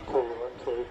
1, 2.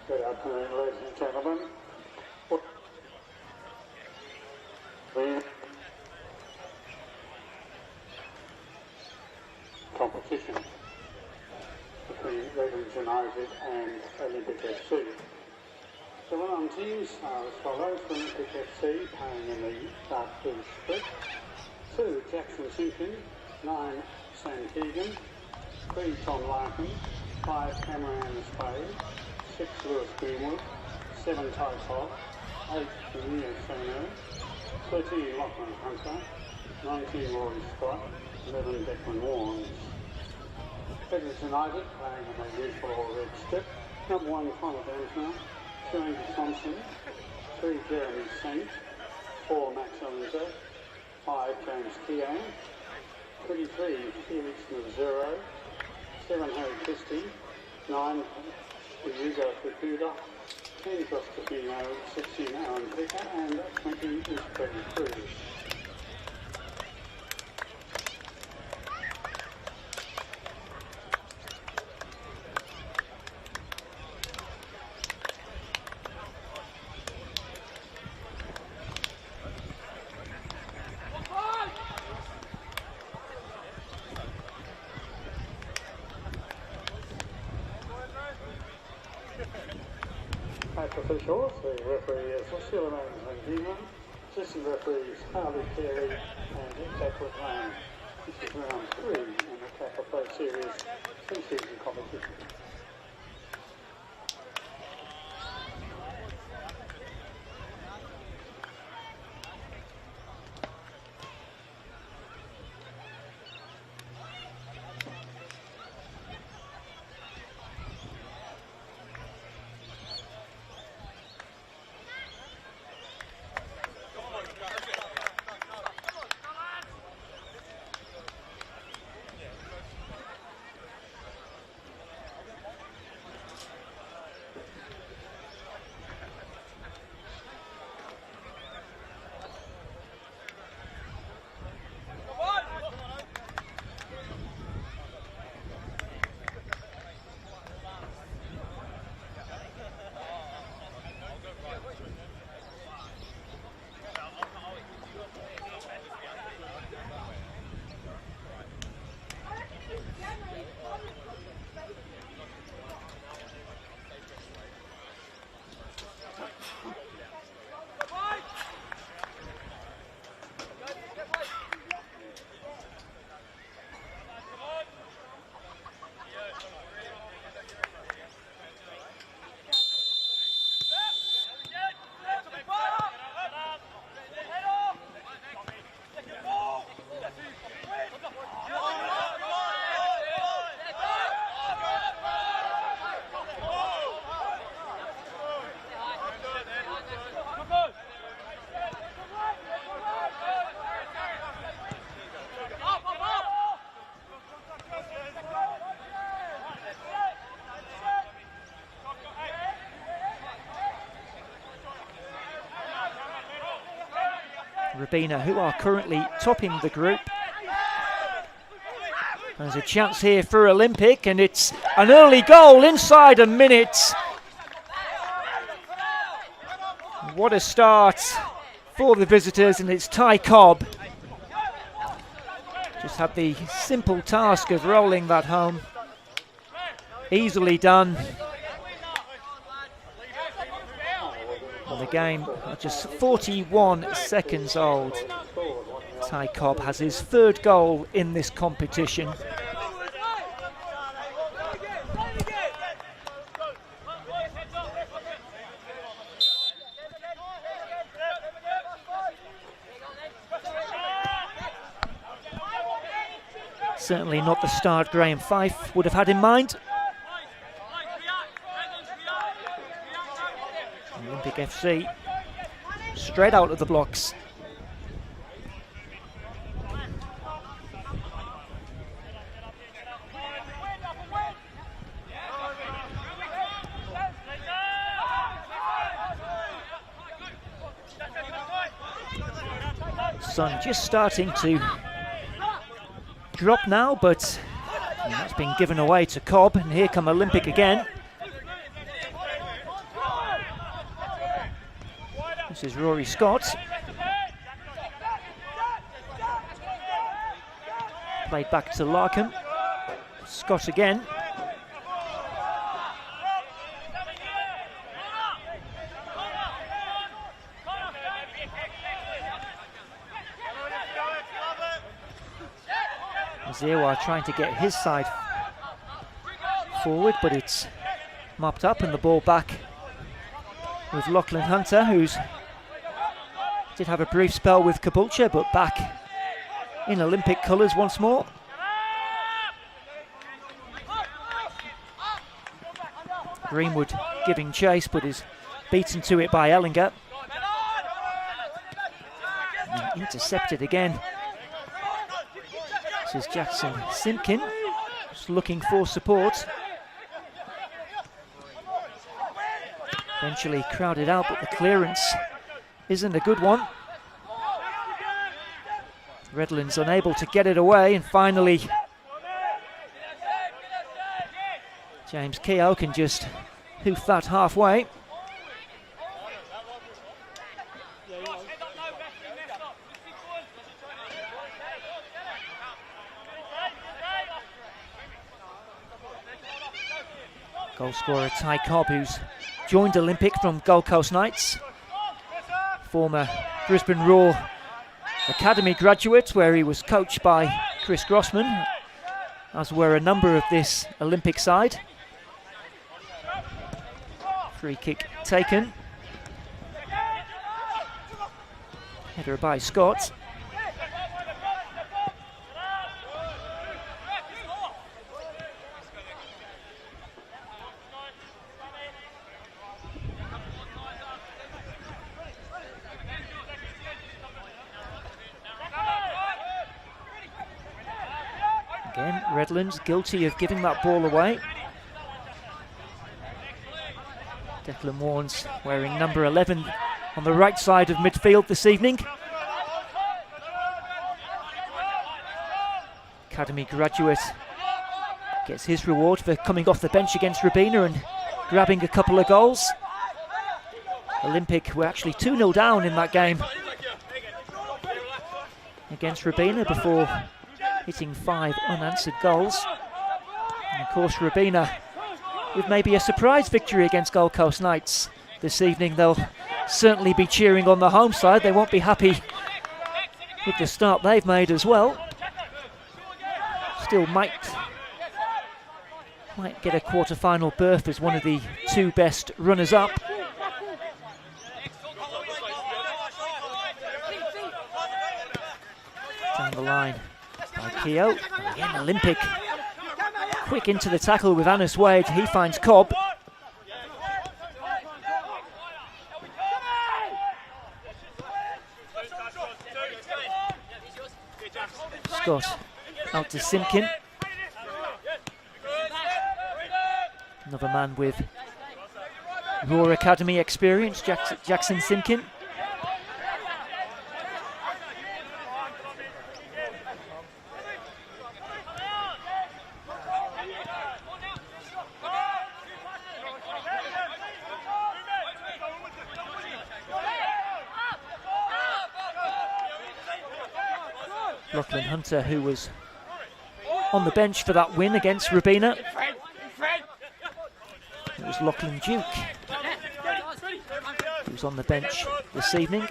Good afternoon, ladies and gentlemen. The competition between Redlands United and Olympic FC. The run-on teams are as follows: Olympic FC playing in the dark blue strip, 2 Jackson Simpson, 9 Sam Keegan, 3 Tom Larkin, 5 Cameron Spade, 6 Lewis Greenwood, 7 Ty Cobb, 8 Neo Sono, 13 Lachlan Hunter, 19 Rory Scott, 11 Declan Warnes. Redlands United playing in their usual all red strip. Number 1 Connor Densmore, 2 Andy Thompson, 3 Jeremy Saint, 4 Max Ellinger, 5 James Keown, 23 Felix Mazzuro, 7 Harry Christie, 9 Hugo Fukuda, 10 Costantino, 16 Aaron Picker, and 20 is Freddie Cruz. Match officials, the referee is Sheila Zangina, assistant referees Harley Carey and Declan Lane. This is round 3 in the Kappa Pro Series pre-season competition. Rabina, who are currently topping the group. There's a chance here for Olympic, and it's an early goal inside a minute. What a start for the visitors, and it's Ty Cobb. Just had the simple task of rolling that home. Easily done. And the game just 41 seconds old. Ty Cobb has his third goal in this competition. Certainly not the start Graham Fife would have had in mind. Olympic FC straight out of the blocks. Sun just starting to drop now, but that's been given away to Cobb, and here come Olympic again. This is Rory Scott. Played back to Larkham. Scott again. Zerwa trying to get his side forward, but it's mopped up, and the ball back with Lachlan Hunter, who's did have a brief spell with Caboolture, but back in Olympic colours once more. Greenwood giving chase, but is beaten to it by Ellinger. And intercepted again. This is Jackson Simpkin, just looking for support. Eventually crowded out, but the clearance isn't a good one. Redlands unable to get it away, and finally James Keogh can just hoof that halfway. Goal scorer Ty Cobb, who's joined Olympic from Gold Coast Knights. Former Brisbane Roar Academy graduate, where he was coached by Chris Grossman, as were a number of this Olympic side. Free kick taken. Header by Scott. Again, Redlands guilty of giving that ball away. Declan Warnes wearing number 11 on the right side of midfield this evening. Academy graduate gets his reward for coming off the bench against Rabina and grabbing a couple of goals. Olympic were actually 2-0 down in that game against Rabina before hitting 5 unanswered goals. And of course Rabina with maybe a surprise victory against Gold Coast Knights this evening. They'll certainly be cheering on the home side. They won't be happy with the start they've made as well. Still might get a quarter-final berth as one of the 2 best runners-up. Down the line by Keogh. Again, Olympic quick into the tackle with Annis Wade. He finds Cobb. Scott out to Simpkin. Another man with Roar Academy experience, Jackson Simpkin. Lachlan Hunter, who was on the bench for that win against Rabina. It was Lachlan Duke who was on the bench this evening.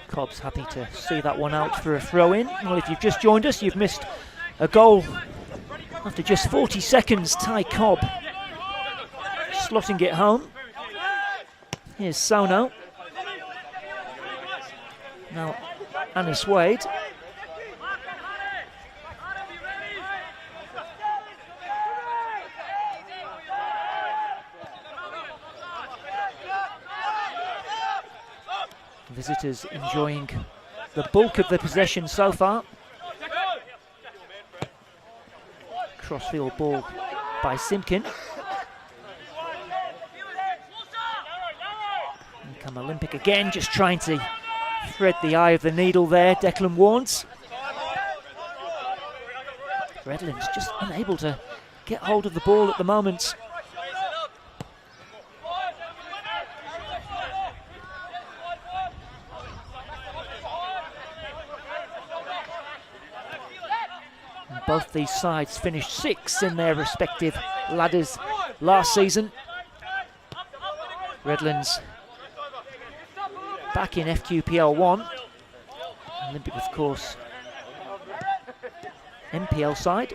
Cobb's happy to see that one out for a throw-in. Well, if you've just joined us, you've missed a goal after just 40 seconds. Ty Cobb slotting it home. Here's Sono. Now Annis Wade. Visitors enjoying the bulk of the possession so far. Crossfield ball by Simpkin. And come Olympic again, just trying to thread the eye of the needle there, Declan Warnes. Redlands just unable to get hold of the ball at the moment. Both these sides finished 6th in their respective ladders last season. Redlands back in FQPL 1. Olympic, of course, MPL side.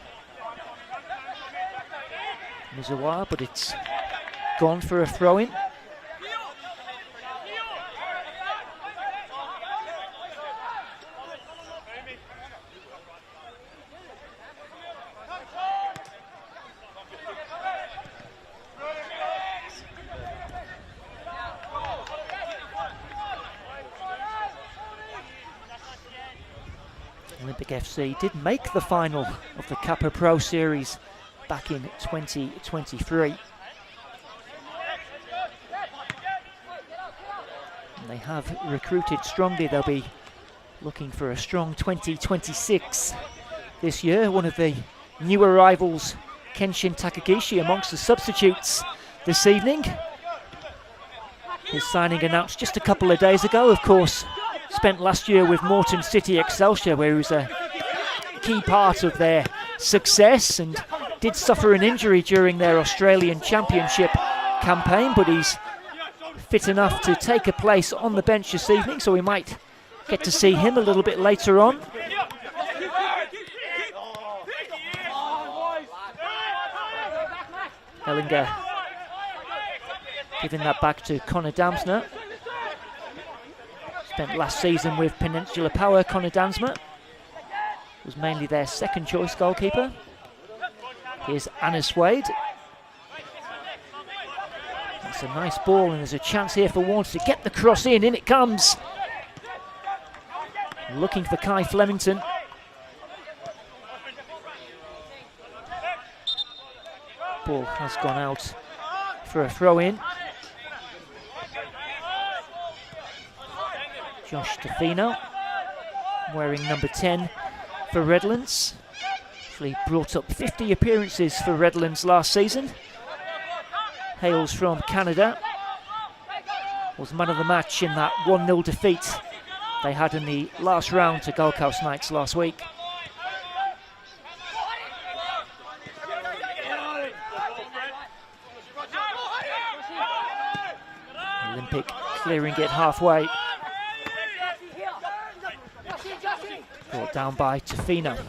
Mizawa, but it's gone for a throw-in. Olympic FC did make the final of the Kappa Pro Series back in 2023. And they have recruited strongly. They'll be looking for a strong 2026 this year. One of the new arrivals, Kenshin Takagishi, amongst the substitutes this evening. His signing announced just a couple of days ago, of course. Spent last year with Morton City Excelsior, where he was a key part of their success and did suffer an injury during their Australian Championship campaign, but he's fit enough to take a place on the bench this evening, so we might get to see him a little bit later on. Ellinger giving that back to Connor Damsner. Spent last season with Peninsula Power. Connor Dansma was mainly their second choice goalkeeper. Here's Annis Wade. That's a nice ball, and there's a chance here for Warnes to get the cross in it comes. Looking for Kai Flemington. Ball has gone out for a throw-in. Josh Tofino, wearing number 10 for Redlands. Actually brought up 50 appearances for Redlands last season. Hails from Canada. Was man of the match in that 1-0 defeat they had in the last round to Gold Coast Knights last week. Olympic clearing it halfway. Brought down by Tofino.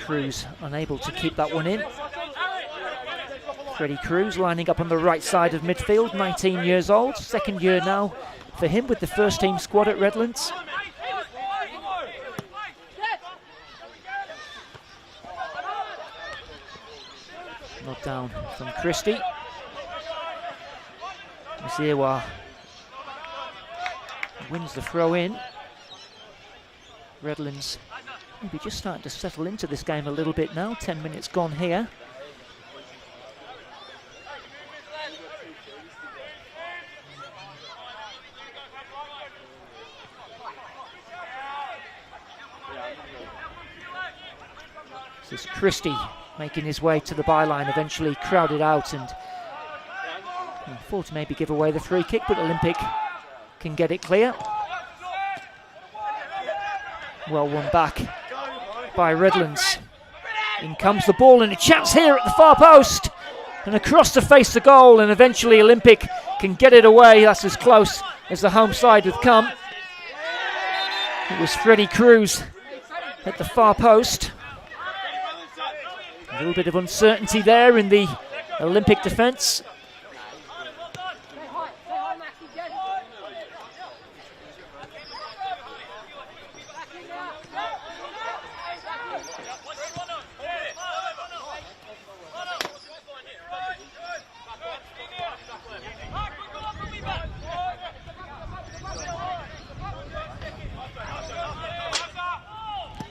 Cruz unable to keep that one in. Freddie Cruz lining up on the right side of midfield, 19 years old. Second year now for him with the first team squad at Redlands. Knocked down from Christie. Mziewa wins the throw in. Redlands maybe just starting to settle into this game a little bit now. 10 minutes gone here. This is Christie making his way to the byline, eventually crowded out and thought to maybe give away the free kick, but Olympic can get it clear. Well won back by Redlands. In comes the ball and a chance here at the far post and across to face the goal, and eventually Olympic can get it away. That's as close as the home side had come. It was Freddie Cruz at the far post. A little bit of uncertainty there in the Olympic defence.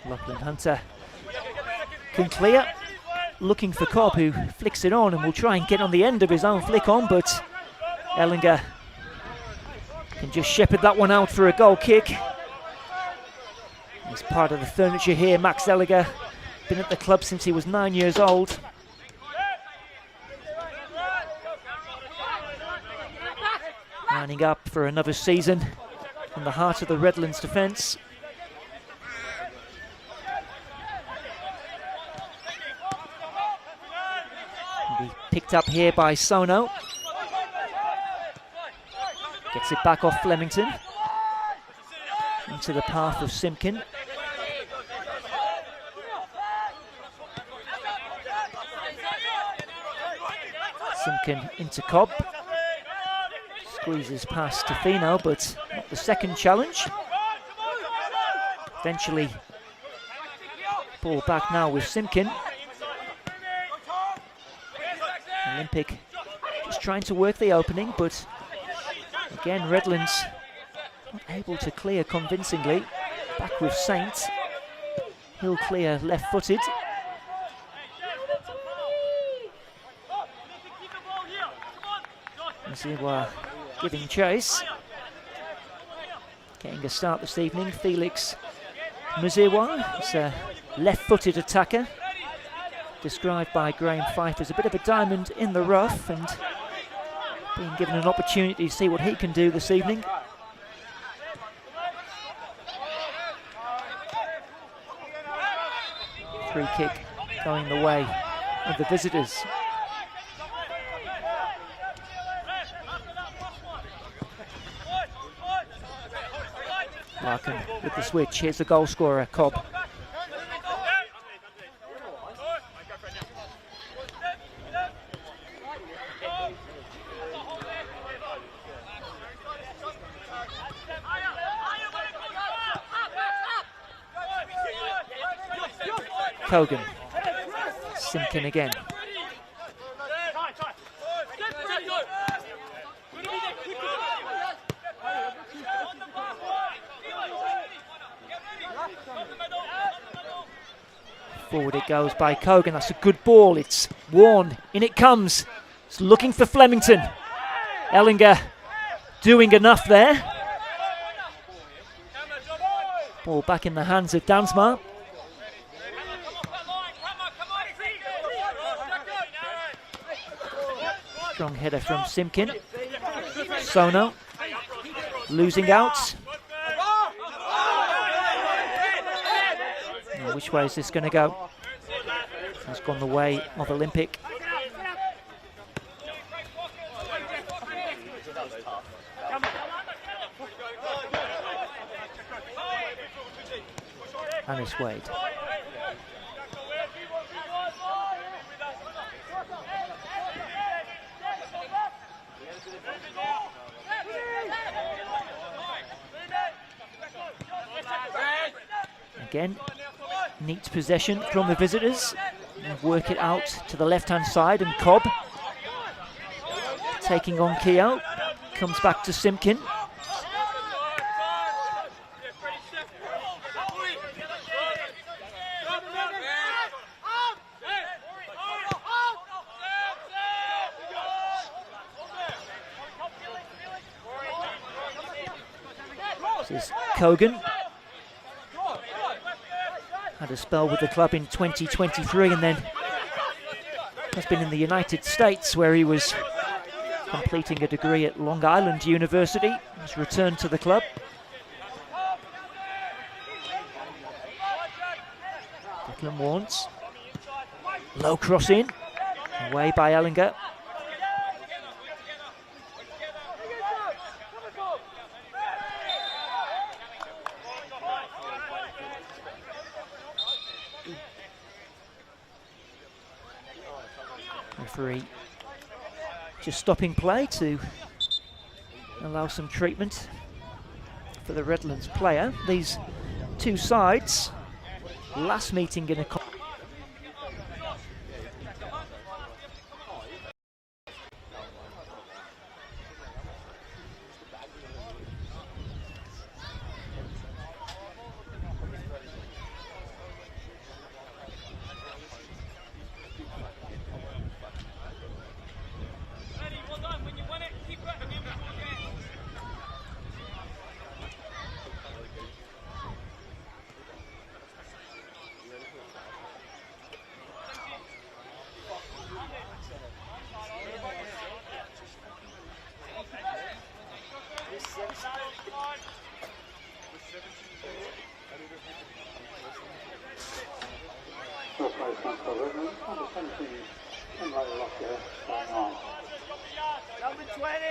Lachlan Hunter can clear, looking for Cobb, who flicks it on and will try and get on the end of his own flick on, but Ellinger can just shepherd that one out for a goal kick. He's part of the furniture here, Max Ellinger, been at the club since he was 9 years old. Lining up for another season in the heart of the Redlands defence. Picked up here by Sono. Gets it back off Flemington. Into the path of Simpkin. Simpkin into Cobb. Squeezes past Tofino, but not the second challenge. Eventually, ball back now with Simpkin. Olympic just trying to work the opening, but again Redlands not able to clear convincingly. Back with Saint. He'll clear left-footed. Muziwa giving chase. Getting a start this evening, Felix Muziwa is a left-footed attacker, described by Graham Fife as a bit of a diamond in the rough, and being given an opportunity to see what he can do this evening. Free kick going the way of the visitors. Larkin with the switch. Here's the goal scorer, Cobb. Kogan. Simpkin again. Forward it goes by Kogan. That's a good ball. It's Warne. In it comes. It's looking for Flemington. Ellinger doing enough there. Ball back in the hands of Dansmar. Strong header from Simpkin. Sono losing out. Now, which way is this going to go? Has gone the way of Olympic. Anis Wade. Again, neat possession from the visitors. And work it out to the left-hand side, and Cobb taking on Keogh. Comes back to Simpkin. This is Kogan. Had a spell with the club in 2023 and then has been in the United States where he was completing a degree at Long Island University. He's returned to the club. Declan Warnes. Low cross in. Away by Ellinger. Referee just stopping play to allow some treatment for the Redlands player. These two sides, last meeting in a Number 20!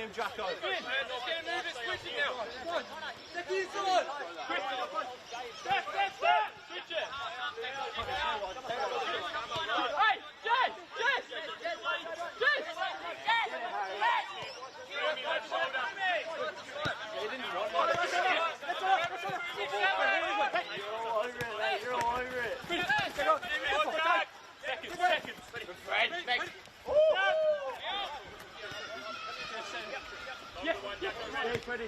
him, Jacko. Let's get him moving, switching now. Come on, take it inside. Step. Switch it. Hey, Jess. You're all over it. Seconds. Fred, next. Ready.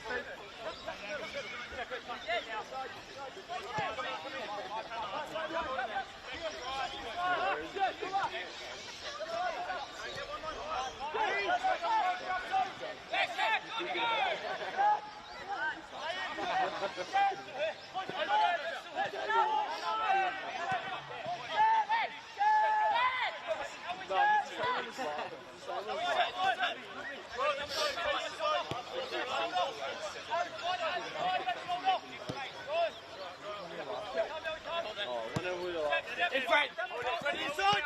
In front. Ready inside.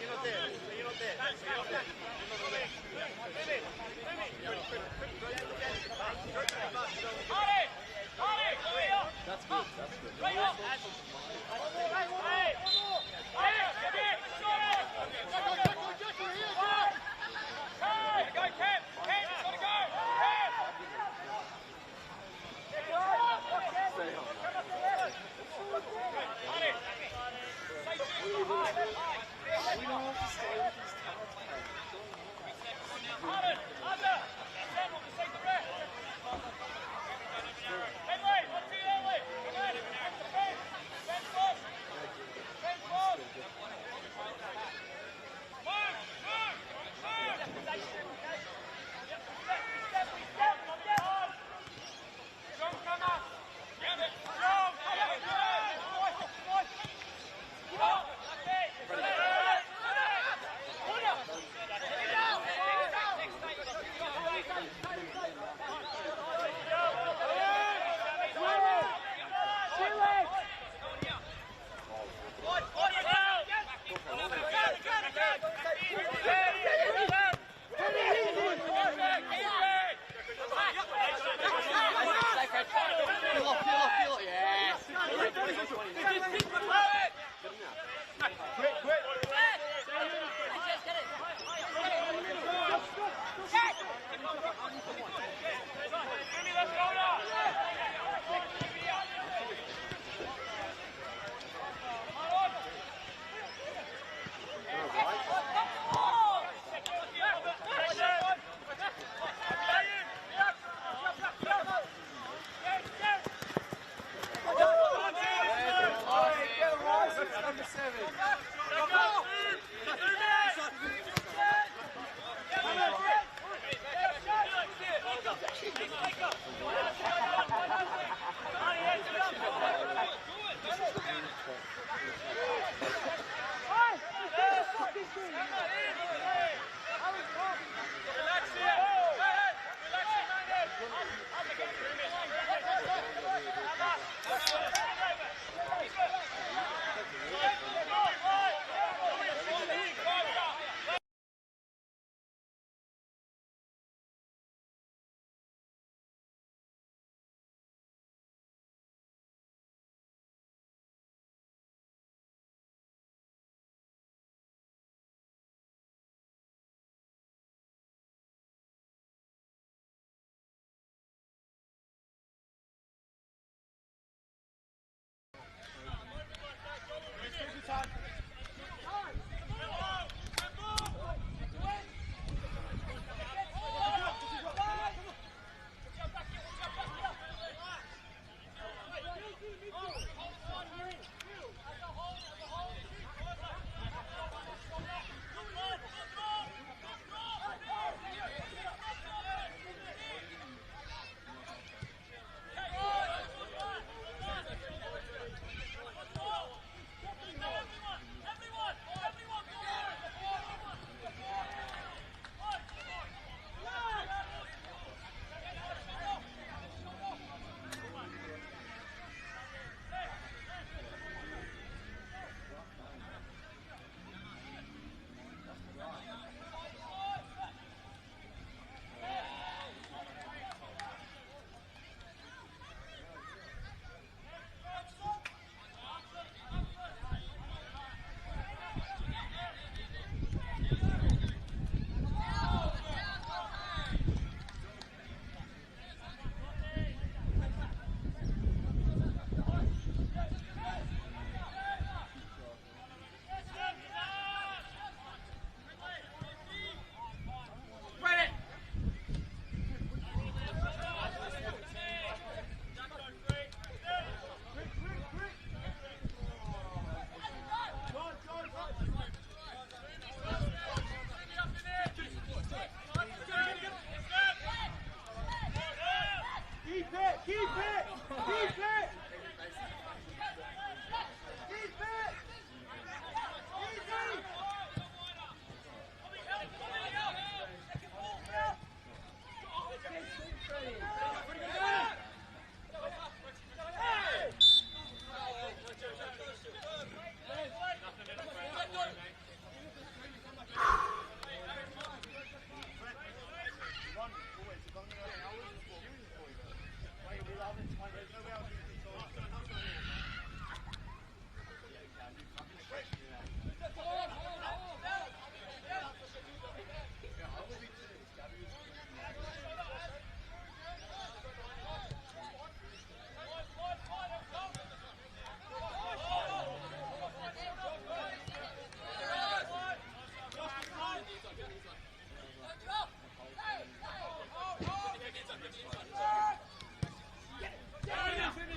You're not there.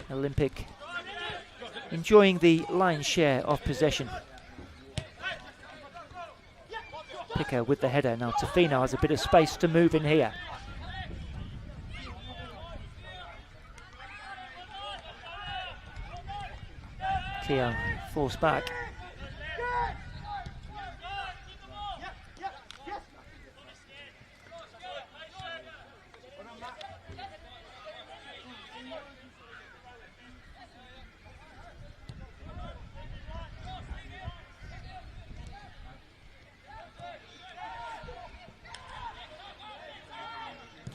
Olympic enjoying the lion's share of possession. Picker with the header. Now Tofino has a bit of space to move in here. Keogh forced back.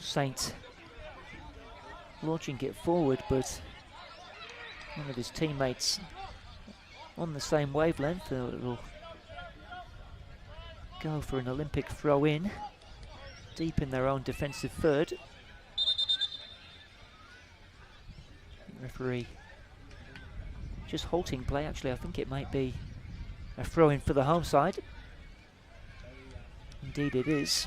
Saint launching it forward, but one of his teammates on the same wavelength. It'll go for an Olympic throw in deep in their own defensive third. Referee just halting play. Actually, I think it might be a throw in for the home side. Indeed it is.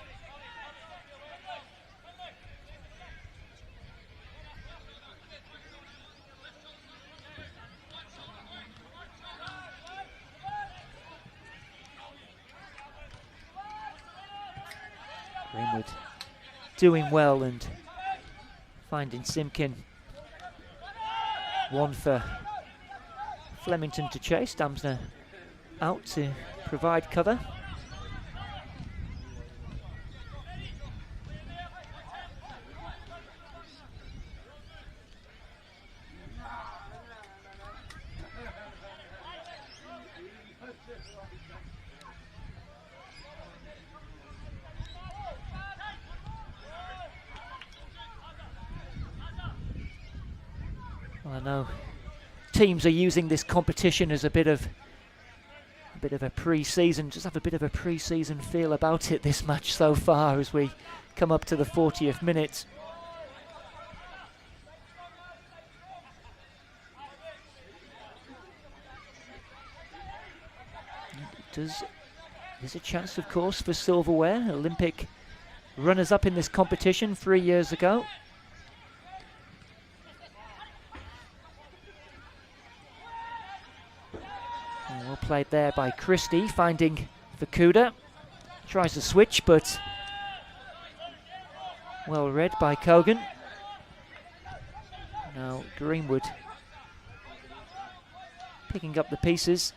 Greenwood doing well and finding Simkin. One for Flemington to chase. Damsner out to provide cover. Well, I know teams are using this competition as a bit of a pre-season, just have a bit of a pre-season feel about it, this match so far, as we come up to the 40th minute. There's a chance, of course, for silverware. Olympic runners-up in this competition 3 years ago. Well played there by Christie, finding Fukuda. Tries to switch, but well read by Kogan. Now Greenwood picking up the pieces.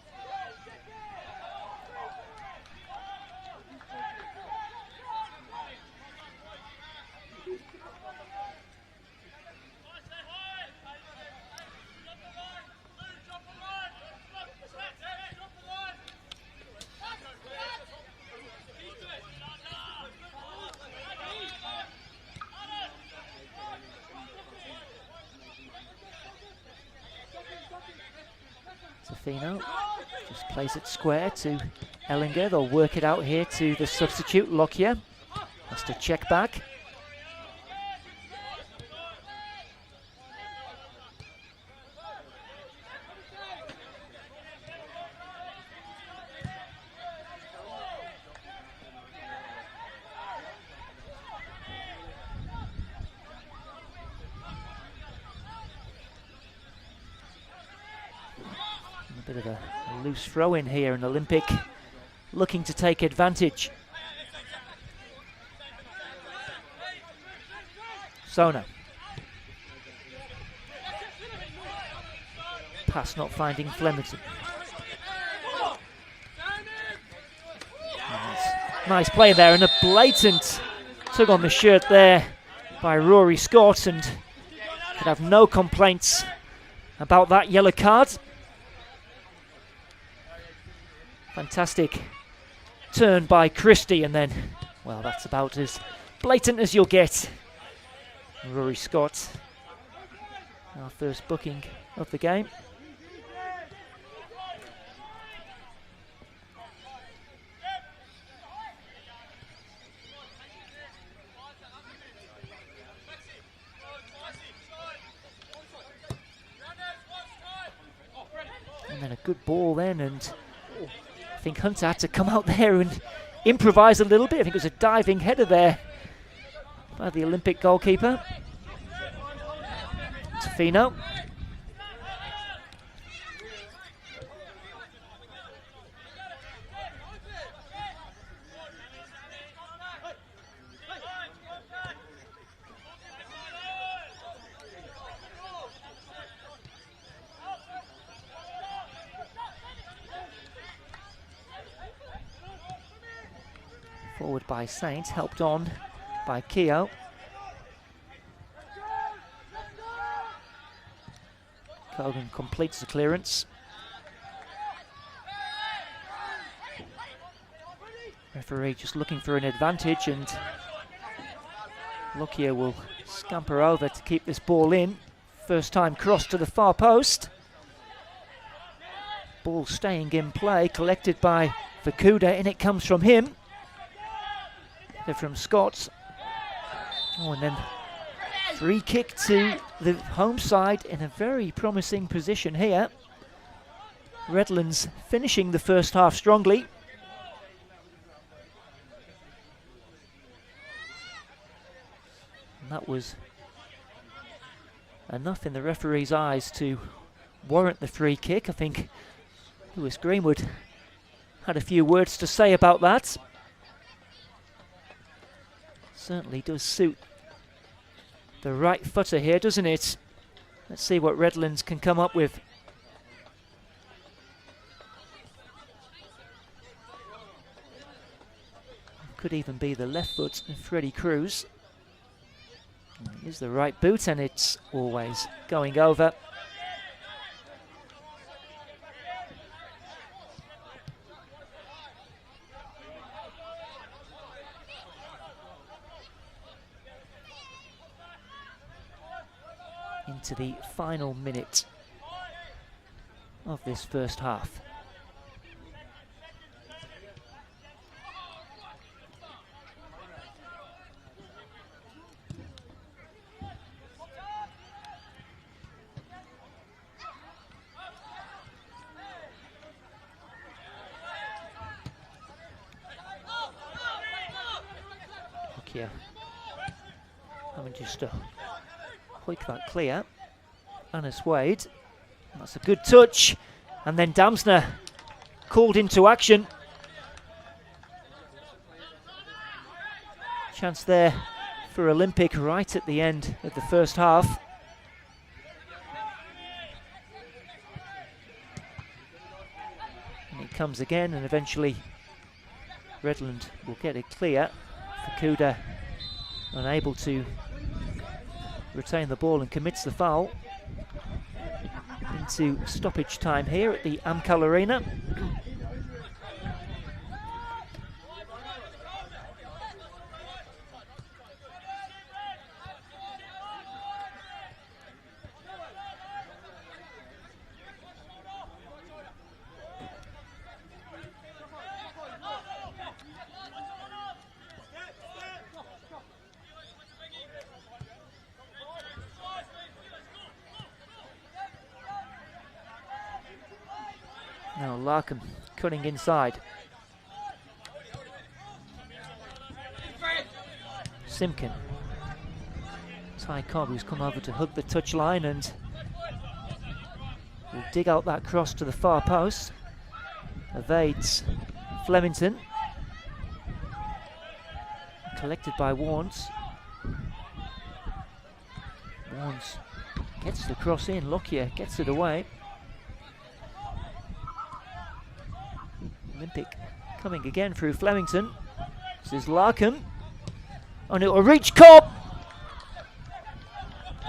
Zafino just plays it square to Ellinger. They'll work it out here to the substitute, Lockyer. Has to check back. A bit of a loose throw in here, and Olympic looking to take advantage. Sona. Pass not finding Flemington. Nice play there, and a blatant tug on the shirt there by Rory Scott, and could have no complaints about that yellow card. Fantastic turn by Christie, and then, well, that's about as blatant as you'll get. Rory Scott, our first booking of the game. And then a good ball then, and I think Hunter had to come out there and improvise a little bit. I think it was a diving header there by the Olympic goalkeeper. Tofino. Forward by Saint, helped on by Keogh. Kogan completes the clearance. Referee just looking for an advantage, and Lockyer will scamper over to keep this ball in. First time cross to the far post. Ball staying in play, collected by Fukuda, and it comes from him. From Scott. Oh, and then free kick to the home side in a very promising position here. Redlands finishing the first half strongly. And that was enough in the referee's eyes to warrant the free kick. I think Lewis Greenwood had a few words to say about that. Certainly does suit the right footer here, doesn't it? Let's see what Redlands can come up with. Could even be the left foot of Freddie Cruz. Here's the right boot, and it's always going over. Into the final minute of this first half. Here, having just hoik that clear. Annis Wade, that's a good touch, and then Damsner called into action. Chance there for Olympic right at the end of the first half. And it comes again, and eventually Redland will get it clear. Fukuda unable to retain the ball and commits the foul. Into stoppage time here at the Amcal Arena. Now Larkham cutting inside. Simkin. Ty Cobb, who's come over to hug the touchline, and will dig out that cross to the far post. Evades Flemington. Collected by Warnes. Warnes gets the cross in. Lockyer gets it away. Olympic coming again through Flemington. This is Larkham. And it will reach Cobb.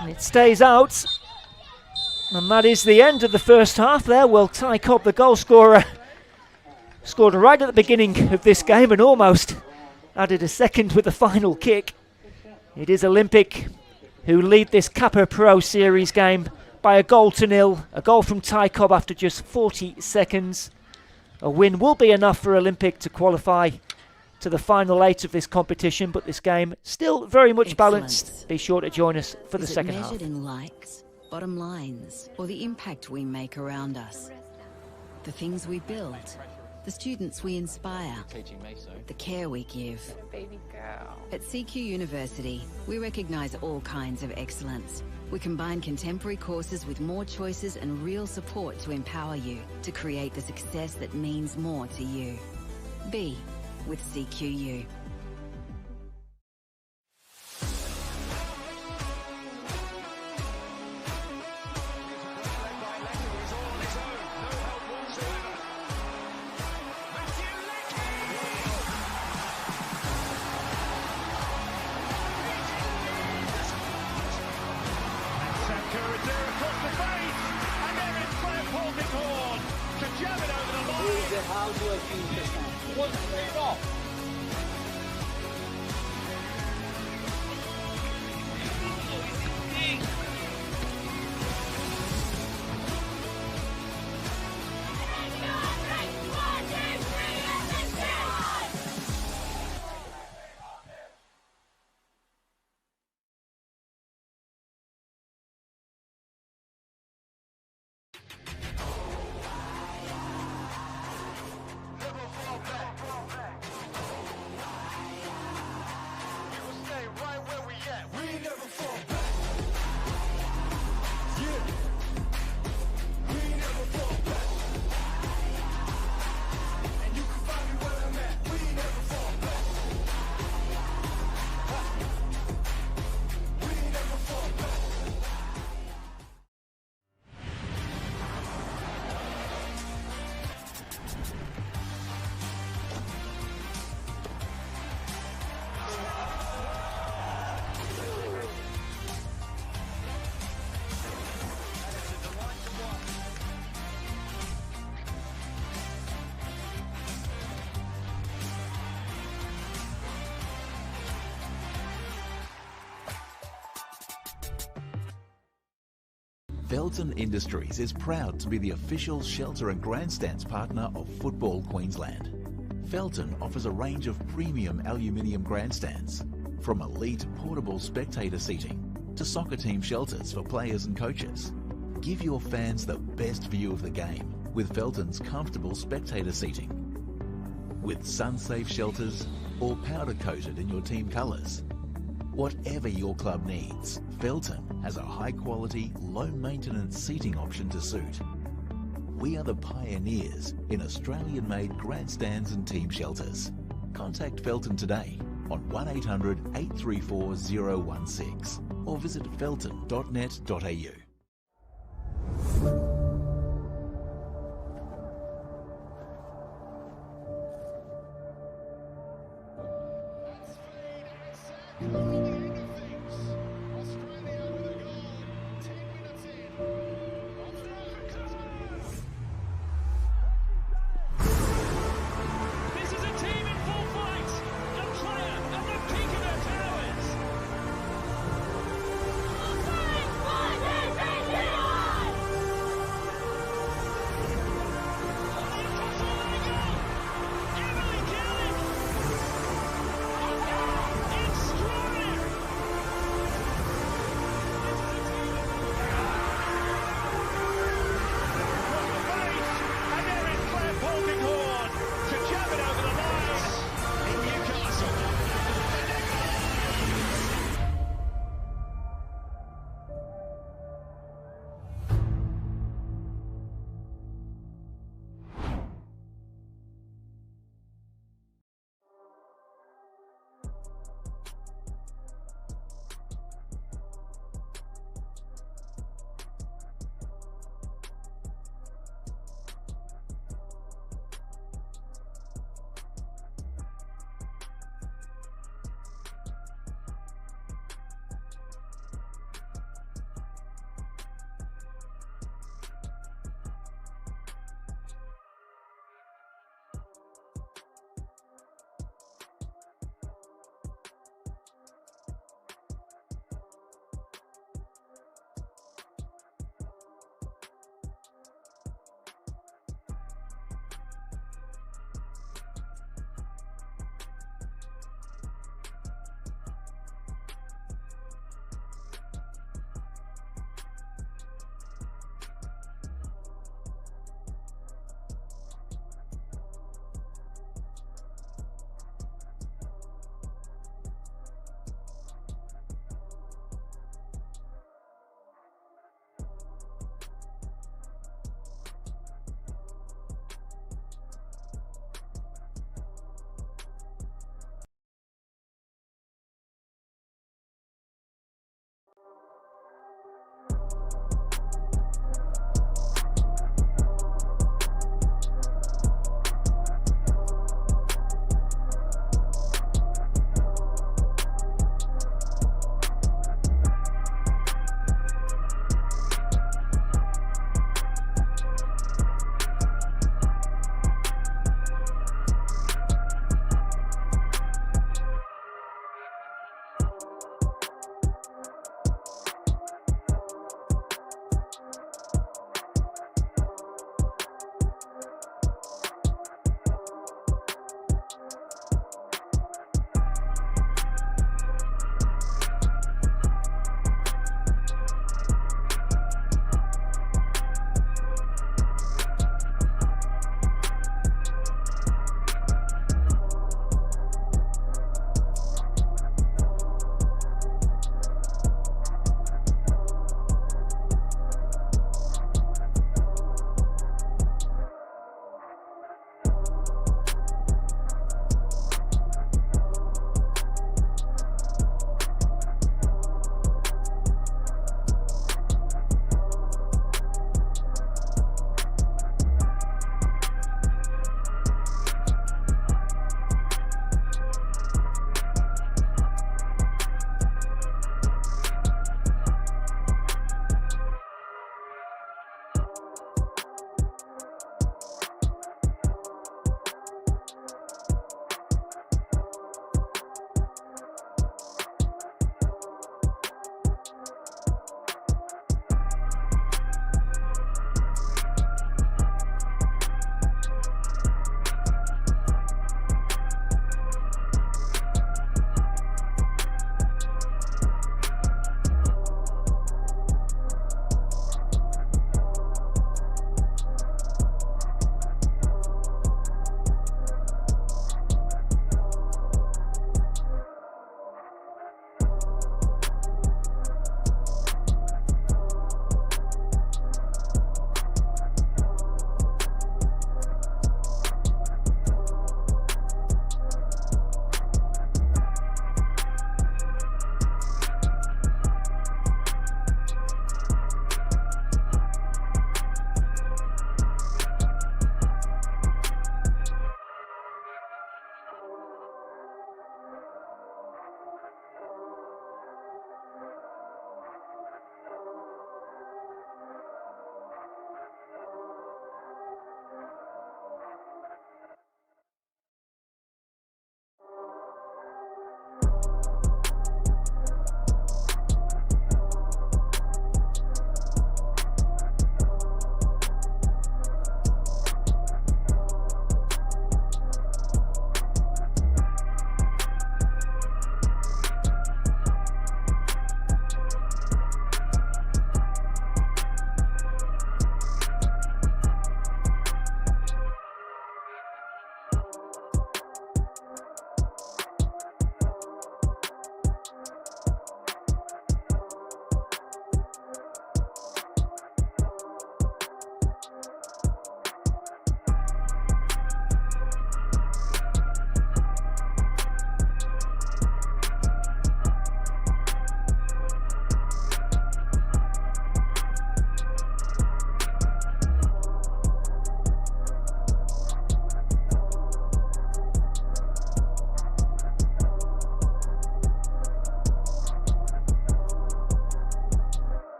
And it stays out. And that is the end of the first half there. Well, Ty Cobb, the goal scorer, scored right at the beginning of this game and almost added a second with the final kick. It is Olympic who lead this Kappa Pro Series game by 1-0. A goal from Ty Cobb after just 40 seconds. A win will be enough for Olympic to qualify to the final 8 of this competition, but this game still very much balanced. Be sure to join us for the second half. Is it measured in likes, bottom lines, or the impact we make around us? The things we build, the students we inspire, the care we give. Baby girl. At CQ University, we recognise all kinds of excellence. We combine contemporary courses with more choices and real support to empower you to create the success that means more to you. Be with CQU. Felton Industries is proud to be the official shelter and grandstands partner of Football Queensland. Felton offers a range of premium aluminium grandstands, from elite portable spectator seating to soccer team shelters for players and coaches. Give your fans the best view of the game with Felton's comfortable spectator seating. With sun-safe shelters or powder-coated in your team colours. Whatever your club needs, Felton has a high-quality, low-maintenance seating option to suit. We are the pioneers in Australian-made grandstands and team shelters. Contact Felton today on 1800 834 016 or visit felton.net.au.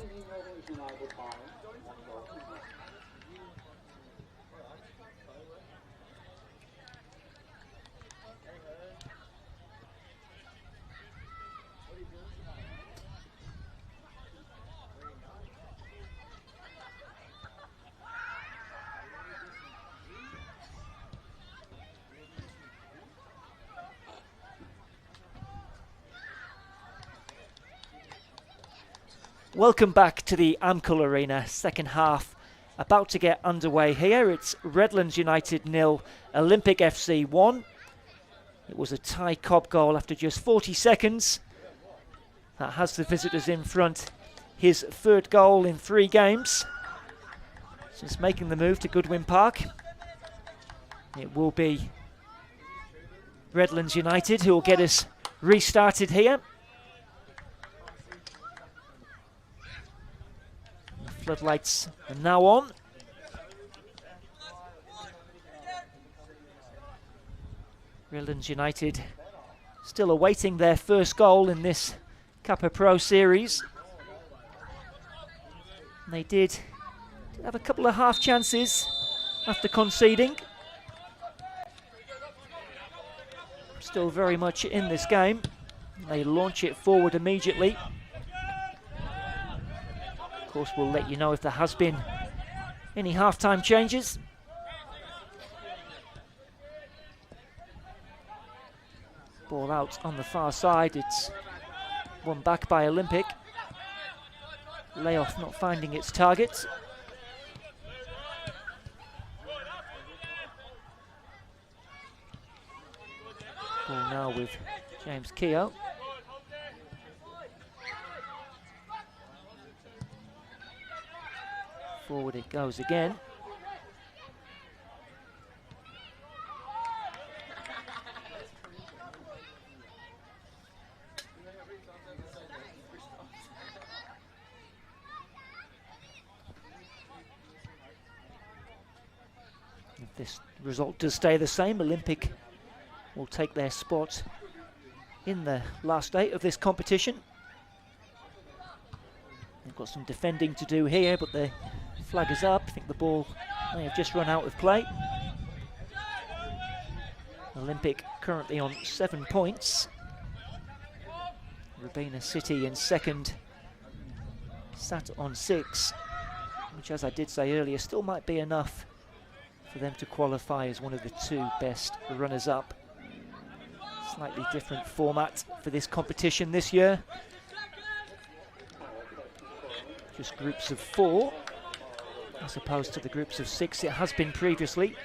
leading Redlands United by 1 goal to nil. Welcome back to the Amcal Arena. Second half about to get underway here. It's Redlands United 0, Olympic FC 1. It was a Ty Cobb goal after just 40 seconds. That has the visitors in front. His third goal in 3 games since making the move to Goodwin Park. It will be Redlands United who will get us restarted here. Floodlights are now on. Redlands United still awaiting their first goal in this Kappa Pro series. And they did have a couple of half chances after conceding. Still very much in this game. They launch it forward immediately. Of course, we'll let you know if there has been any half-time changes. Ball out on the far side. It's won back by Olympic. Layoff not finding its target. Ball now with James Keogh. Forward it goes again. If this result does stay the same, Olympic will take their spot in the last 8 of this competition. They've got some defending to do here, but the flag is up. I think the ball may have just run out of play. Olympic currently on 7 points. Robina City in second, sat on 6, which, as I did say earlier, still might be enough for them to qualify as one of the 2 best runners-up. Slightly different format for this competition this year. Just groups of 4, as opposed to the groups of 6 it has been previously.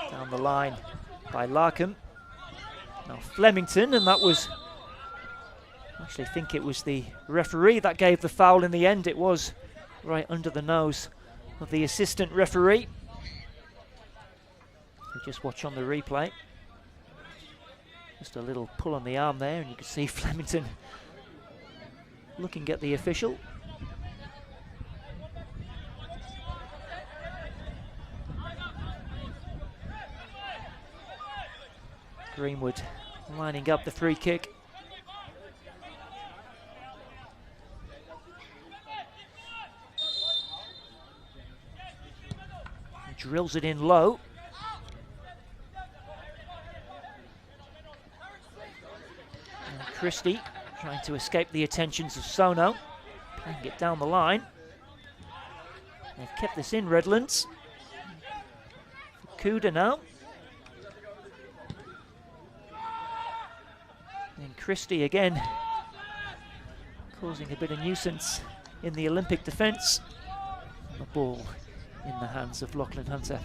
Down the line by Larkham. Now Flemington, and that was, I actually think it was the referee that gave the foul in the end. It was right under the nose of the assistant referee. You just watch on the replay. Just a little pull on the arm there, and you can see Flemington looking at the official. Greenwood lining up the free kick. Drills it in low. And Christie trying to escape the attentions of Sono. Playing it down the line. They've kept this in, Redlands. Kuda now. And Christie again, causing a bit of nuisance in the Olympic defence. The ball in the hands of Lachlan Hunter.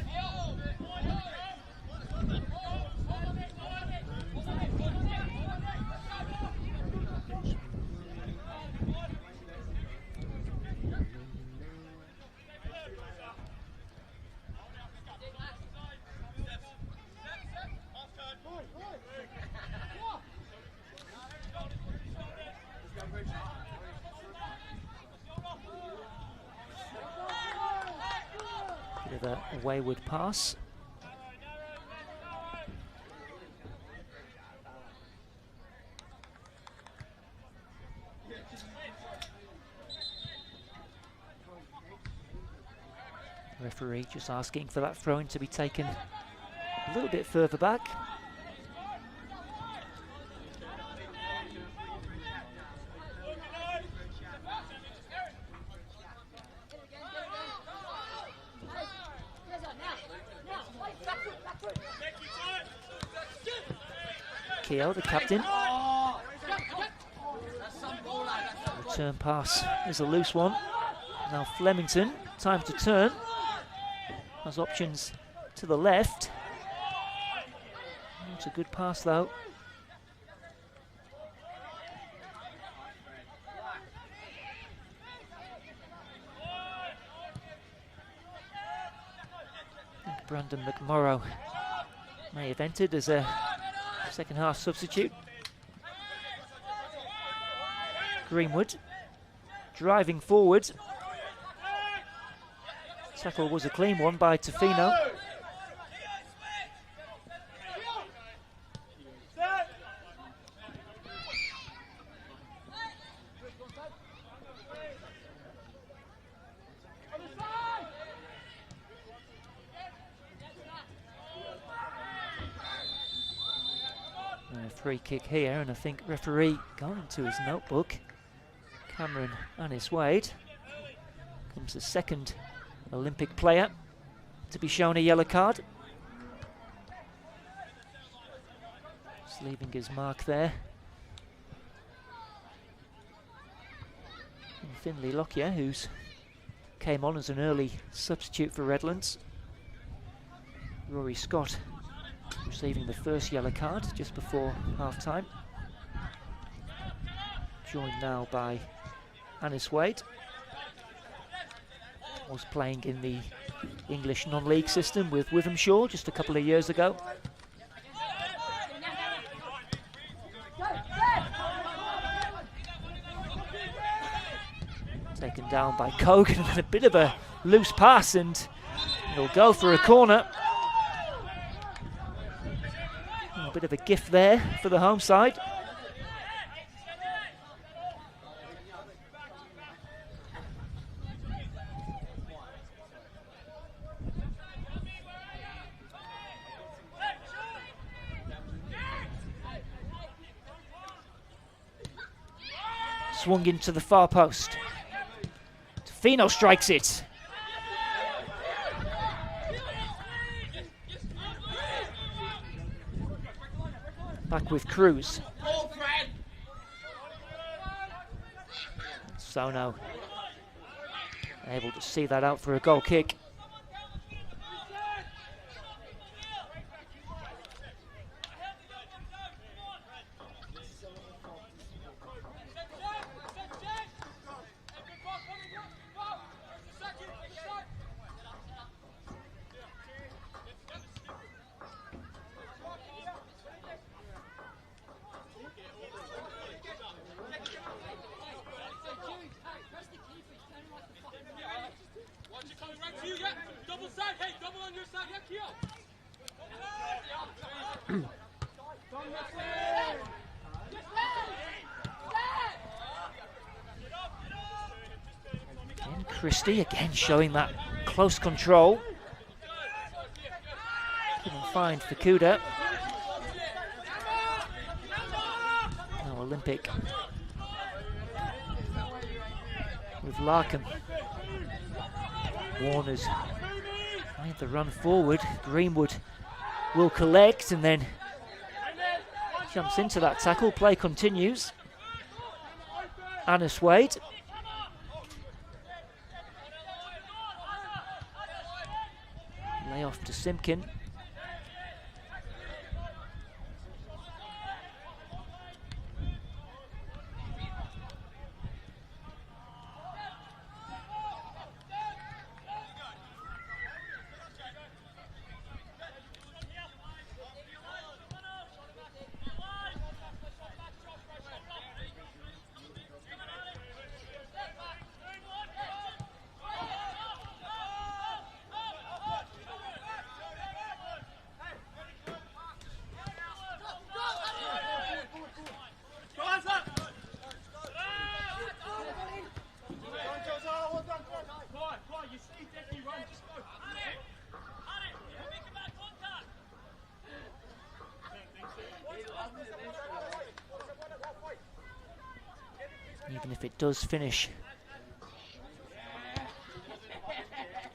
Bit of a wayward pass. Referee just asking for that throw-in to be taken a little bit further back. Keogh, the captain. Return pass is a loose one. Now Flemington, time to turn. Has options to the left. It's a good pass though. Brandon McMorrow may have entered as a second half substitute. Greenwood driving forward. Tackle was a clean one by Tofino. Free kick here, and I think referee going to his notebook. Cameron Annis-Wade comes the second Olympic player to be shown a yellow card. Just leaving his mark there. And Finlay Lockyer, who's came on as an early substitute for Redlands. Rory Scott receiving the first yellow card just before half-time. Joined now by Annis-Wade. Was playing in the English non-league system with Withamshire just a couple of years ago. Taken down by Cogan, and a bit of a loose pass, and he'll go for a corner. A bit of a gift there for the home side. Swung into the far post. Tofino strikes it. Back with Cruz. Sono able to see that out for a goal kick. Christie again showing that close control. Couldn't find Fukuda. Now Olympic with Larkham. Warner's made the run forward. Greenwood will collect and then jumps into that tackle. Play continues. Annis-Wade. Lay off to Simpkin. if it does finish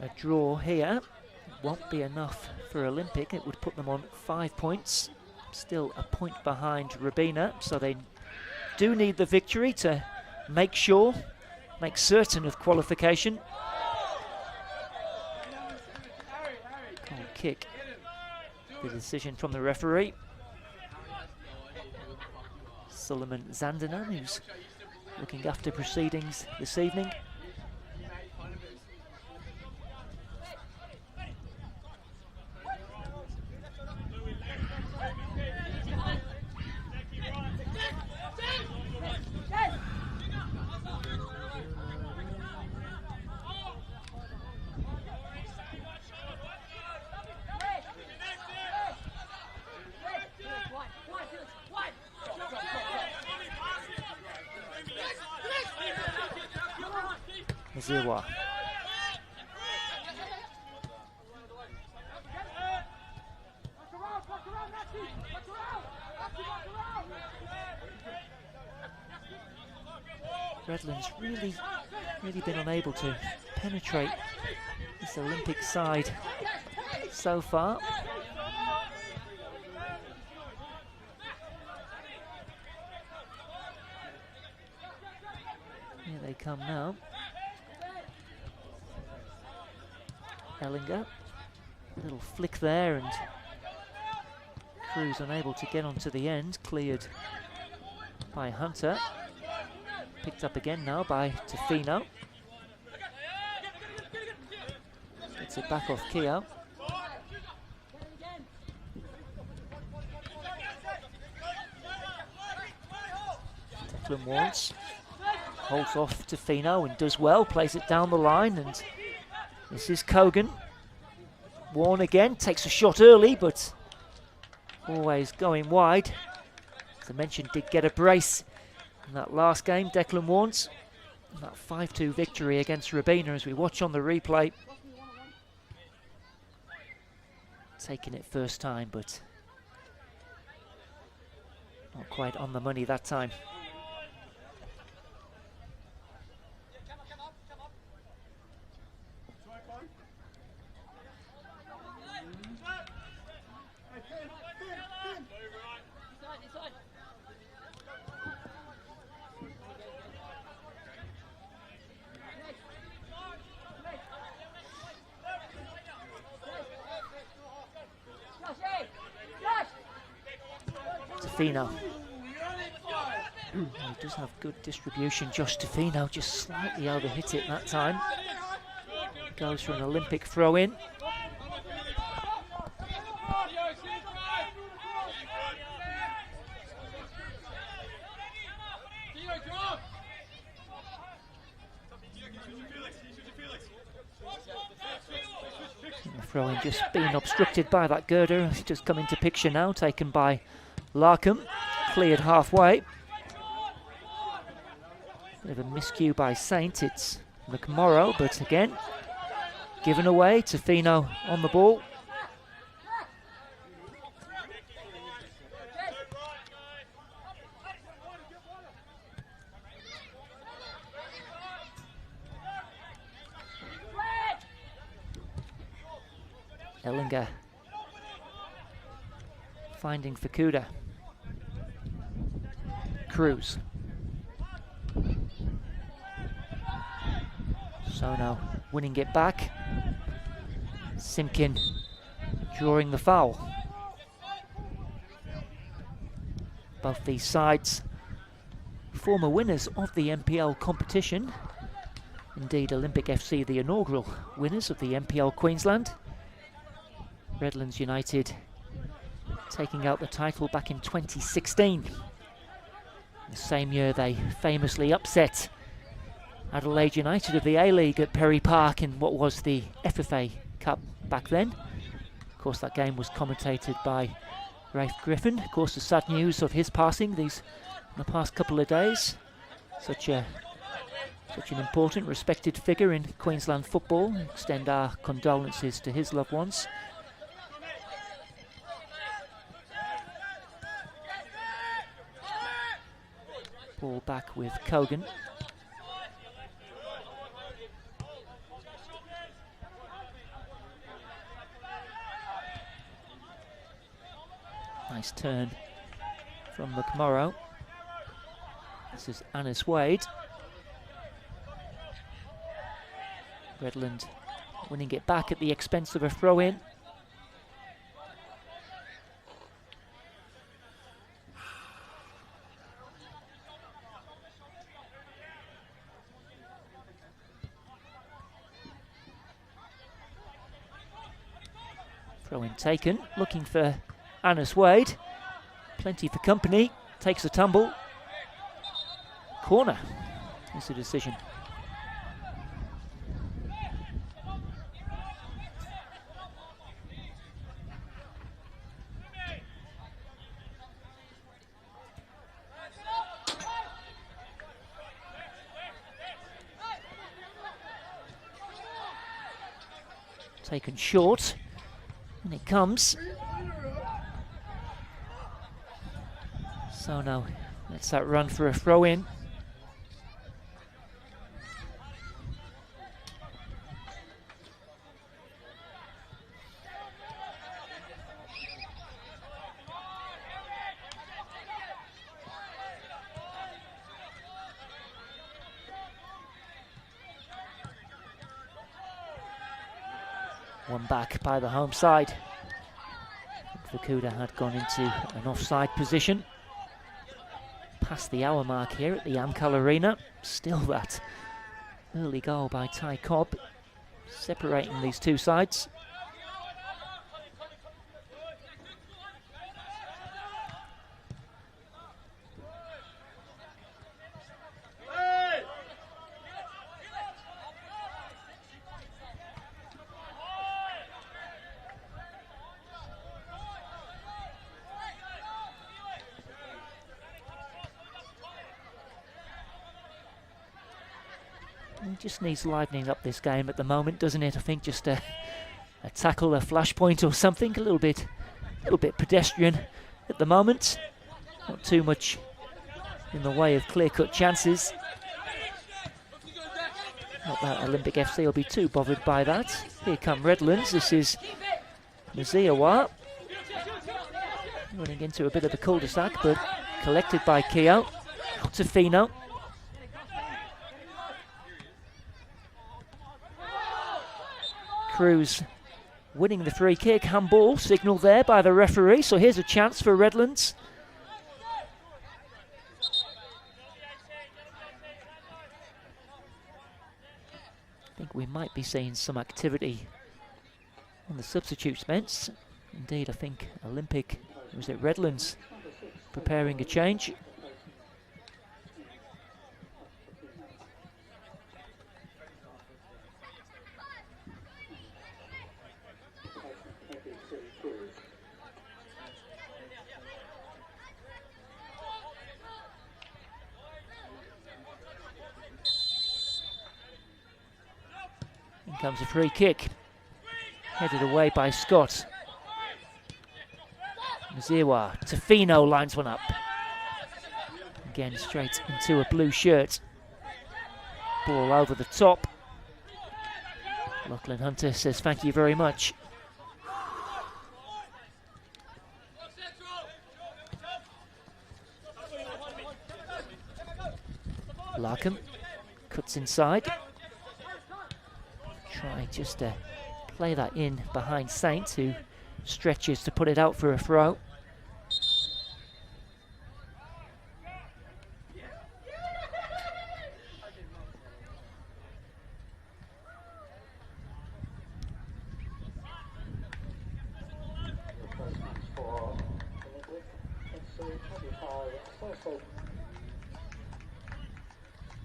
a draw here, it won't be enough for Olympic. It would put them on 5 points, still a point behind Rabina, so they do need the victory to make certain of qualification. Can't kick. The decision from the referee, Suleiman Zandanan, who's looking after proceedings this evening. Zirwa. Redlands really been unable to penetrate this Olympic side so far. Here they come now. Ellinger, a little flick there, and Cruz unable to get onto the end, cleared by Hunter. Picked up again now by Tofino. Gets it back off Keogh. Declan Warnes holds off Tofino and does well, plays it down the line, and this is Kogan. Warne again, takes a shot early, but always going wide. As I mentioned, did get a brace in that last game, Declan Warnes. That 5-2 victory against Rabina, as we watch on the replay. Taking it first time, but not quite on the money that time. Tofino. He does have good distribution. Josh Tofino just slightly overhit it that time. Goes for an Olympic throw-in. The throw-in just being obstructed by that girder. It's just come into picture now, taken by Larkham, cleared halfway. Bit of a miscue by Saint. It's McMorrow, but again, given away. Tofino on the ball. Ellinger finding Fukuda. Cruz. Sono winning it back. Simkin drawing the foul. Both these sides former winners of the NPL competition. Indeed, Olympic FC the inaugural winners of the NPL Queensland. Redlands United taking out the title back in 2016. The same year they famously upset Adelaide United of the A-League at Perry Park in what was the FFA Cup back then. Of course, that game was commentated by Rafe Griffin. Of course, the sad news of his passing in the past couple of days. Such an important, respected figure in Queensland football. Extend our condolences to his loved ones. Ball back with Kogan. Nice turn from McMorrow. This is Annis Wade. Redland winning it back at the expense of a throw-in. Throw-in taken, looking for Annis Wade. Plenty for company, takes a tumble. Corner is the decision. Taken short, and it comes. So now, let's that run for a throw-in. One back by the home side. Fukuda had gone into an offside position. Past the hour mark here at the Amcal Arena. Still that early goal by Ty Cobb, separating these two sides. It just needs livening up this game at the moment, doesn't it? I think just a tackle, a flashpoint or something, a little bit pedestrian at the moment. Not too much in the way of clear-cut chances. Not that Olympic FC will be too bothered by that. Here come Redlands. This is Muziawa. Running into a bit of a cul-de-sac, but collected by Keogh. Out to Fino. Cruz winning the free kick. Handball signal there by the referee. So here's a chance for Redlands. I think we might be seeing some activity on the substitutes bench. Indeed, I think Olympic was at Redlands preparing a change. In comes a free kick, headed away by Scott. Muziawa, Tofino lines one up. Again, straight into a blue shirt. Ball over the top. Lachlan Hunter says thank you very much. Larkham cuts inside. Try just to play that in behind Saint, who stretches to put it out for a throw.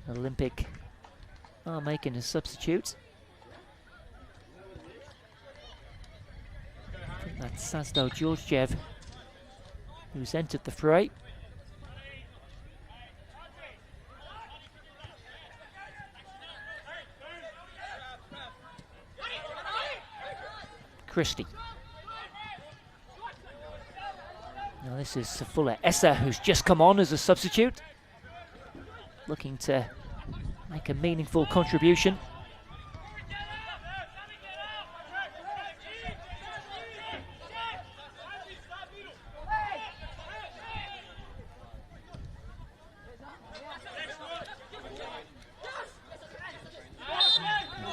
Olympic are making a substitute. I think that's Sazdo Georgiev who's entered the fray. Christie. Now this is Safula Essa, who's just come on as a substitute, looking to make a meaningful contribution.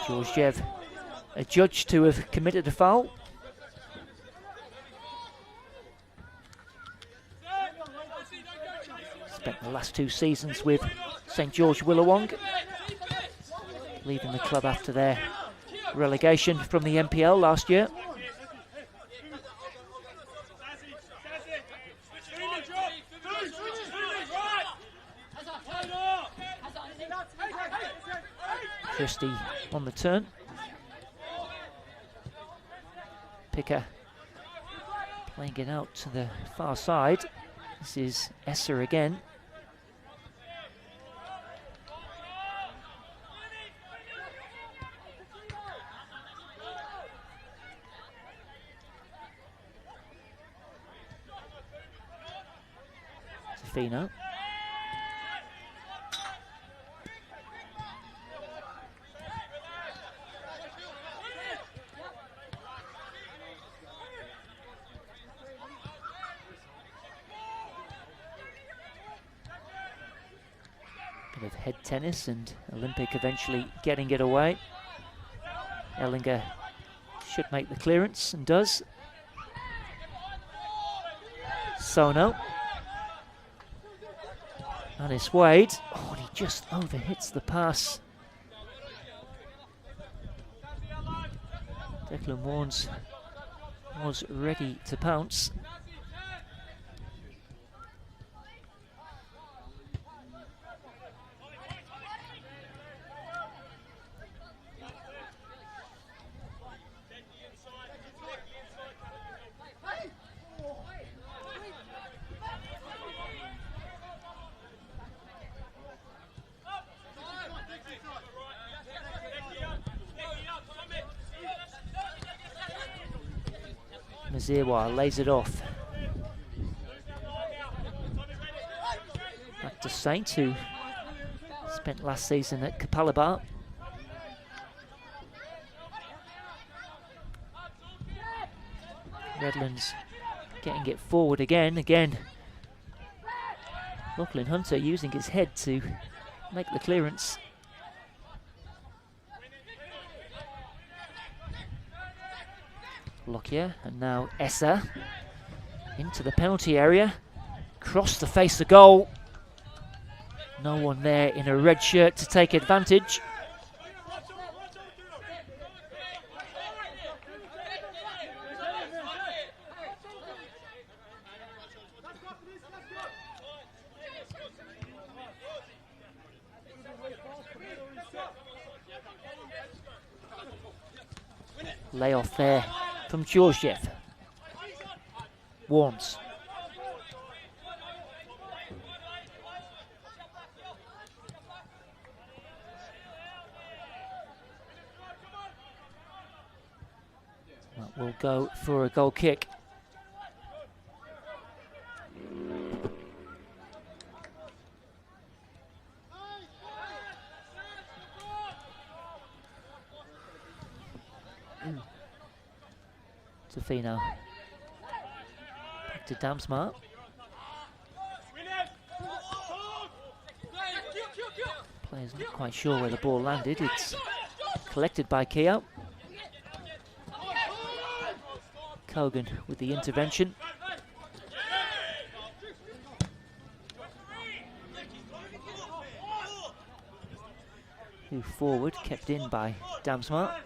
Georgiev adjudged to have committed a foul. Spent the last 2 seasons with St George Willawong, leaving the club after their relegation from the NPL last year. Christie on the turn. Picker playing it out to the far side. This is Esser again. Tofino. Bit of head tennis and Olympic eventually getting it away. Ellinger should make the clearance and does. Sono. Anis Wade. Oh, and he just overhits the pass. Declan Warnes was ready to pounce. Mazirwa lays it off. Back to Saint, who spent last season at Kappa. Redlands getting it forward again. Lachlan Hunter using his head to make the clearance. Lockyer, and now Esser into the penalty area, cross the face of goal. No one there in a red shirt to take advantage. Layoff there from Georgiev. Warnes. That will go for a goal kick. Tofino. Back to Damsmart. Player's not quite sure where the ball landed. It's collected by Keogh. Kogan with the intervention. Who forward, kept in by Damsmart.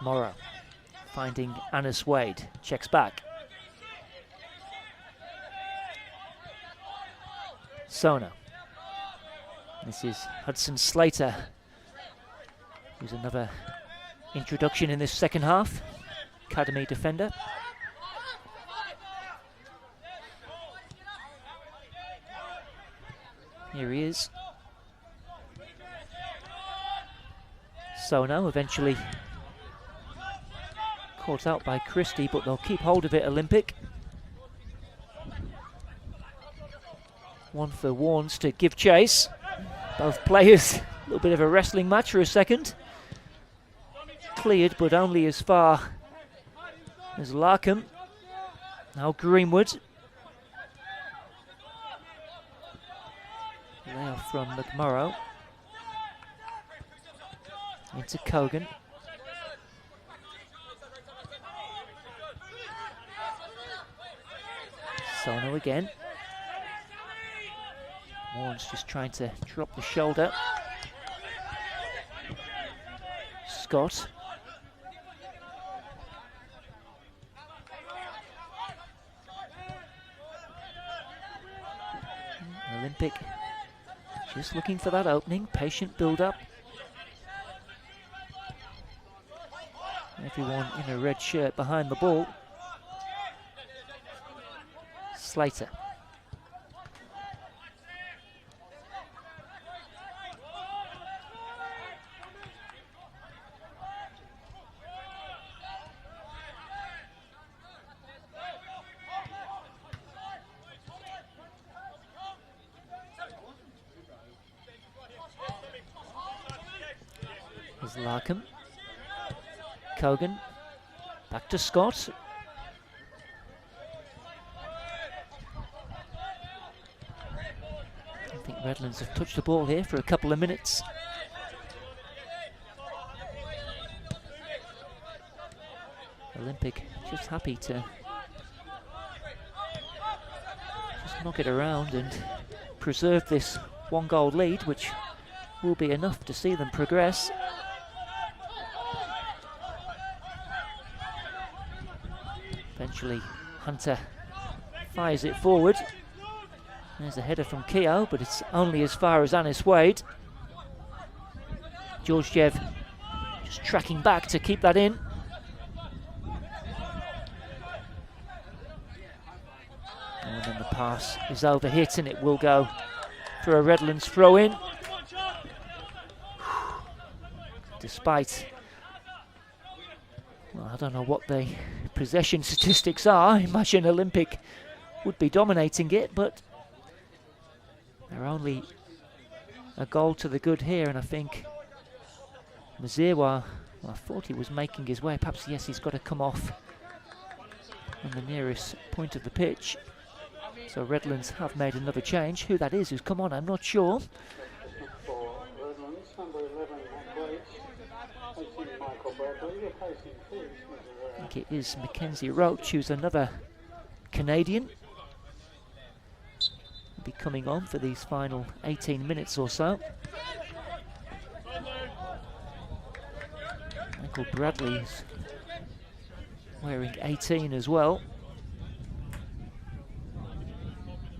Morrow finding Anis Wade, checks back. Sona. This is Hudson Slater, who's another introduction in this second half, academy defender. Here he is. Sono eventually Caught out by Christie, but they'll keep hold of it, Olympic. One for Warnes to give chase. Both players, a little bit of a wrestling match for a second. Cleared, but only as far as Larkham. Now Greenwood. Layoff from McMurrow. Into Cogan. Sono again. Warnes just trying to drop the shoulder. Scott. Olympic just looking for that opening, patient build-up. Everyone in a red shirt behind the ball. Slater. Here's Larkham. Cogan. Back to Scott. I think Redlands have touched the ball here for a couple of minutes. Olympic just happy to just knock it around and preserve this 1-goal lead, which will be enough to see them progress. Eventually Hunter fires it forward. There's a header from Keogh, but it's only as far as Anis Wade. Georgiev just tracking back to keep that in. And then the pass is overhit and it will go for a Redlands throw in. Despite, well, I don't know what the possession statistics are. I imagine Olympic would be dominating it, but they're only a goal to the good here, and I think Mazirwa, well, I thought he was making his way. Perhaps, yes, he's got to come off on the nearest point of the pitch. So Redlands have made another change. Who that is, who's come on, I'm not sure. For Redlands, number 11, Michael Bradley, replacing I think it is Mackenzie Roach, who's another Canadian. Will be coming on for these final 18 minutes or so. Michael Bradley's wearing 18 as well.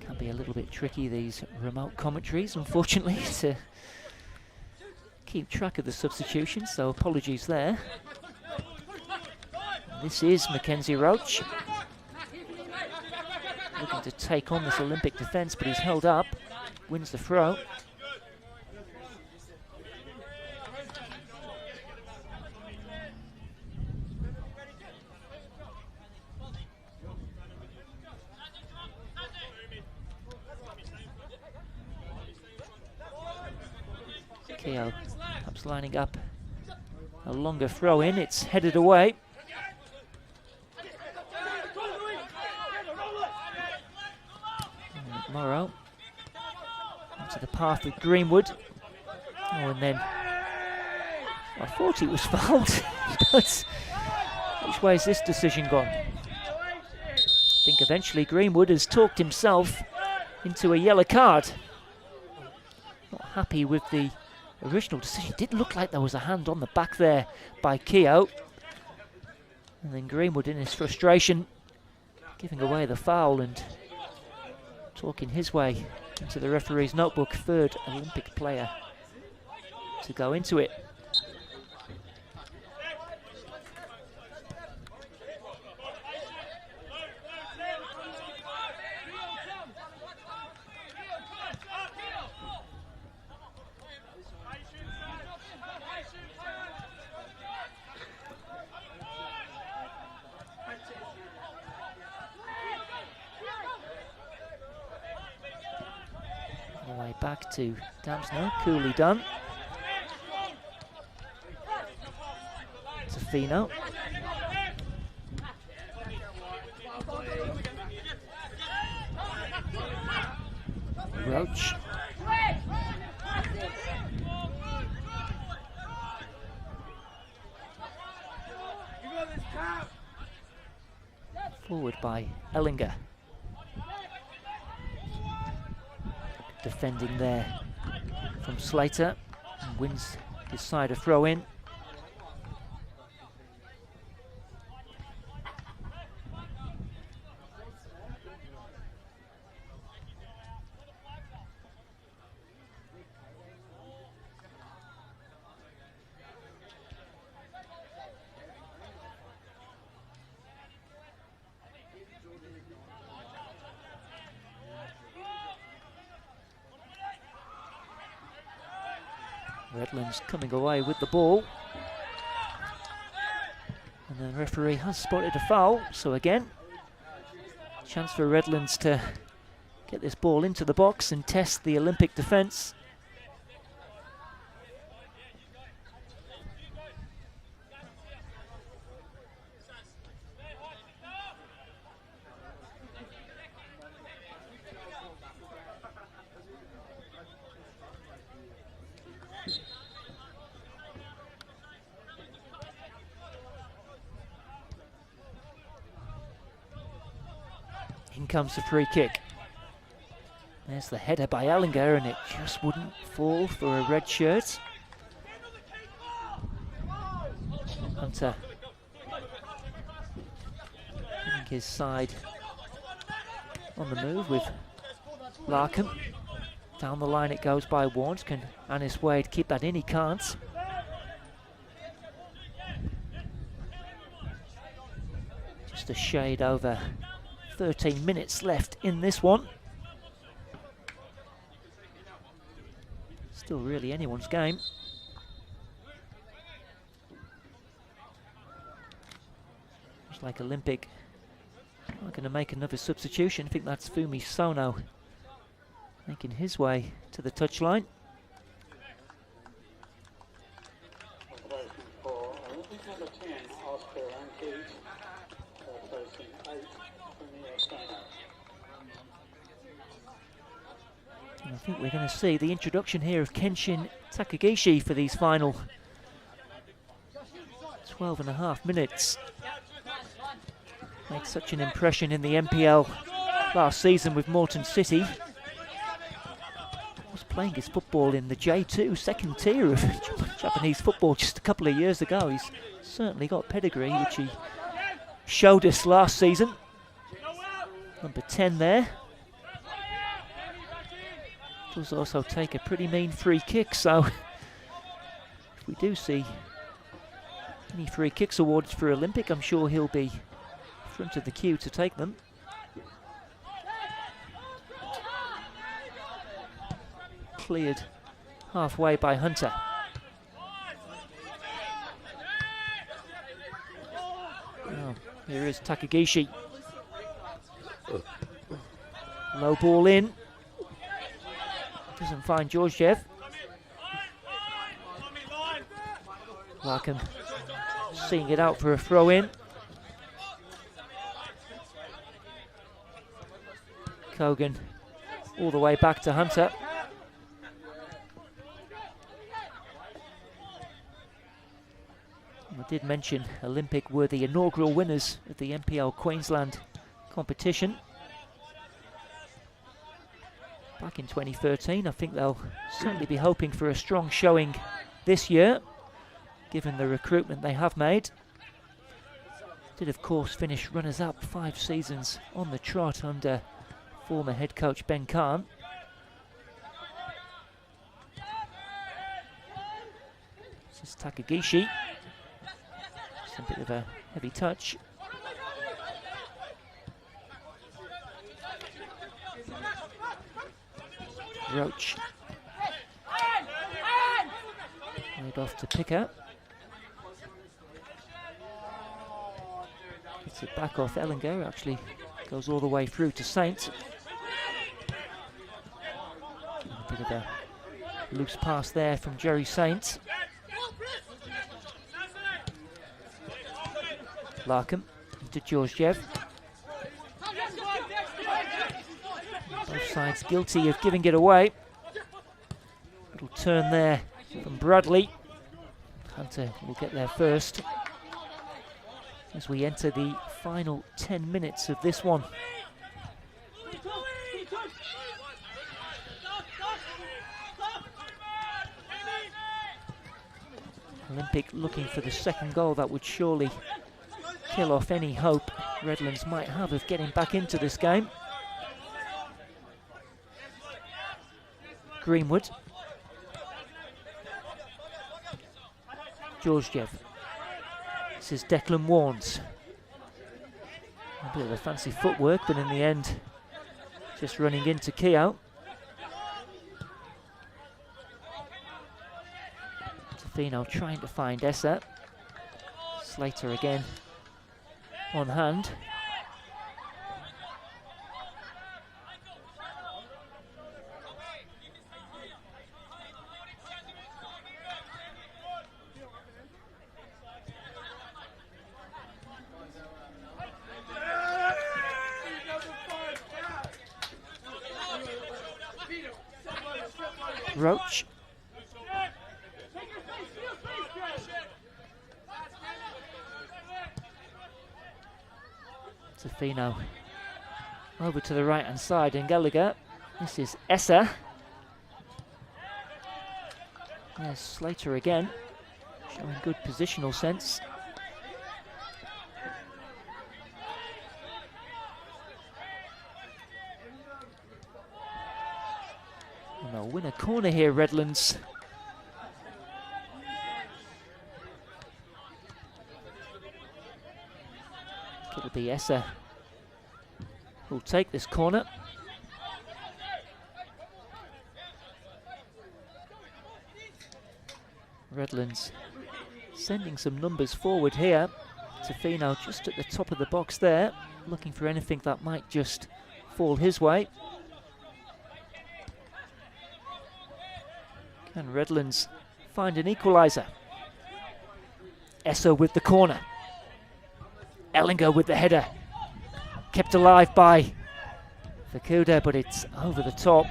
Can be a little bit tricky, these remote commentaries, unfortunately, to keep track of the substitutions, so apologies there. This is Mackenzie Roach, looking to take on this Olympic defence, but he's held up, wins the throw. Keogh perhaps lining up a longer throw in, it's headed away. Morrow onto the path with Greenwood. Oh, and then I thought he was fouled, but which way has this decision gone? I think eventually Greenwood has talked himself into a yellow card. Not happy with the original decision. It did look like there was a hand on the back there by Keogh. And then Greenwood, in his frustration, giving away the foul and talking his way into the referee's notebook. Third Olympic player to go into it. Way back to Damsner, coolly done. To Fino. Roach. Forward by Ellinger. Defending there from Slater. And wins his side a throw in. Redlands coming away with the ball. And the referee has spotted a foul, so again, chance for Redlands to get this ball into the box and test the Olympic defence. In comes the free kick. There's the header by Ellinger, and it just wouldn't fall for a red shirt. Hunter. Getting his side on the move with Larkham. Down the line it goes by Warnes. Can Anis Wade keep that in? He can't. Just a shade over 13 minutes left in this one. Still really anyone's game. Looks like Olympic are going to make another substitution. I think that's Fumi Sono making his way to the touchline. For Olympic number 10, Oscar Antes, replacing 8 Fumi Sono. And I think we're going to see the introduction here of Kenshin Takagishi for these final 12.5 minutes. Made such an impression in the MPL last season with Morton City. Was playing his football in the J2 second tier of Japanese football just a couple of years ago. He's certainly got pedigree, which he showed us last season. Number 10 there. Does also take a pretty mean free kick, so if we do see any free kicks awarded for Olympic, I'm sure he'll be front of the queue to take them. Cleared halfway by Hunter. Oh, here is Takagishi. Low ball in. Doesn't find Georgiev. Larkham seeing it out for a throw in. Kogan all the way back to Hunter. I did mention Olympic were the inaugural winners of the MPL Queensland competition back in 2013. I think they'll certainly be hoping for a strong showing this year, given the recruitment they have made. Did of course finish runners-up 5 seasons on the trot under former head coach Ben Kahn. This is Takagishi. Just a bit of a heavy touch. Roach. Laid off to Picker. Gets it back off Ellinger, actually goes all the way through to Saint. Bit of a loose pass there from Jerry Saint. Larkham into Georgiev. Both sides guilty of giving it away. Little turn there from Bradley. Hunter will get there first as we enter the final 10 minutes of this one. Olympic looking for the second goal that would surely kill off any hope Redlands might have of getting back into this game. Greenwood. Georgiev. This is Declan Warnes. A bit of a fancy footwork, but in the end, just running into Keogh. Tofino trying to find Essa. Slater again on hand. Roach. Tofino over to the right hand side, and Gallagher. This is Essa. There's Slater again, showing good positional sense. And they'll win a corner here, Redlands. It'll be Essa who'll take this corner. Redlands sending some numbers forward here. Tofino just at the top of the box there, looking for anything that might just fall his way. Can Redlands find an equaliser? Essa with the corner. Ellinger with the header. Kept alive by Fukuda, but it's over the top.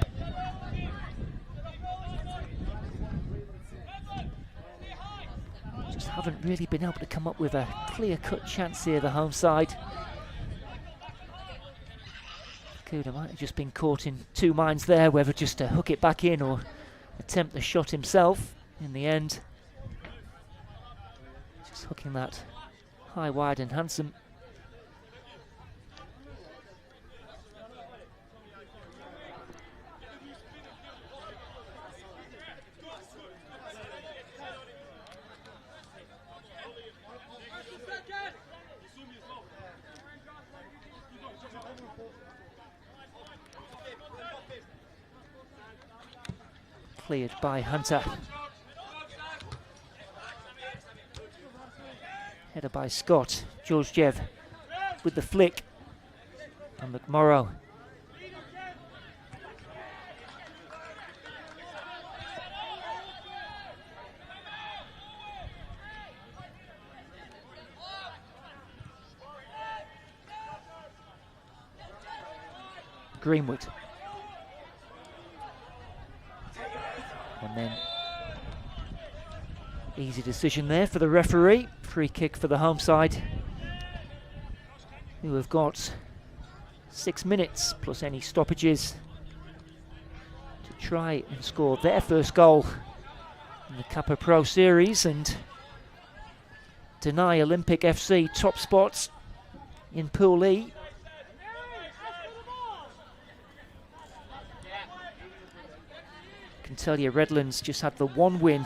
Just haven't really been able to come up with a clear-cut chance here, the home side. Fukuda might have just been caught in two minds there, whether just to hook it back in or attempt the shot himself. In the end, just hooking that high, wide and handsome. Cleared by Hunter. Header by Scott. Georgiev with the flick. And McMorrow. Greenwood. And then easy decision there for the referee. Free kick for the home side, who have got 6 minutes plus any stoppages to try and score their first goal in the Kappa Pro Series and deny Olympic FC top spots in Pool E. I can tell you Redlands just had the one win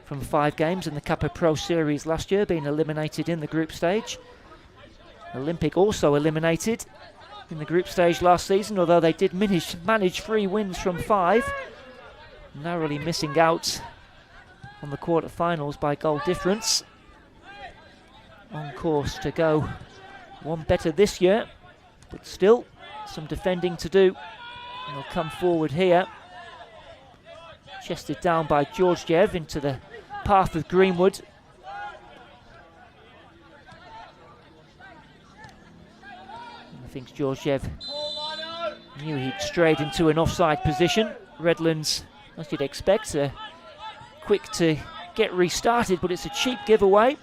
from 5 games in the Kappa Pro Series last year, being eliminated in the group stage. Olympic also eliminated in the group stage last season, although they did manage 3 wins from 5, narrowly missing out on the quarter-finals by goal difference. On course to go one better this year, but still some defending to do. And they'll come forward here. Chested down by Georgiev into the path of Greenwood. I think Georgiev knew he'd strayed into an offside position. Redlands, as you'd expect, quick to get restarted, but it's a cheap giveaway.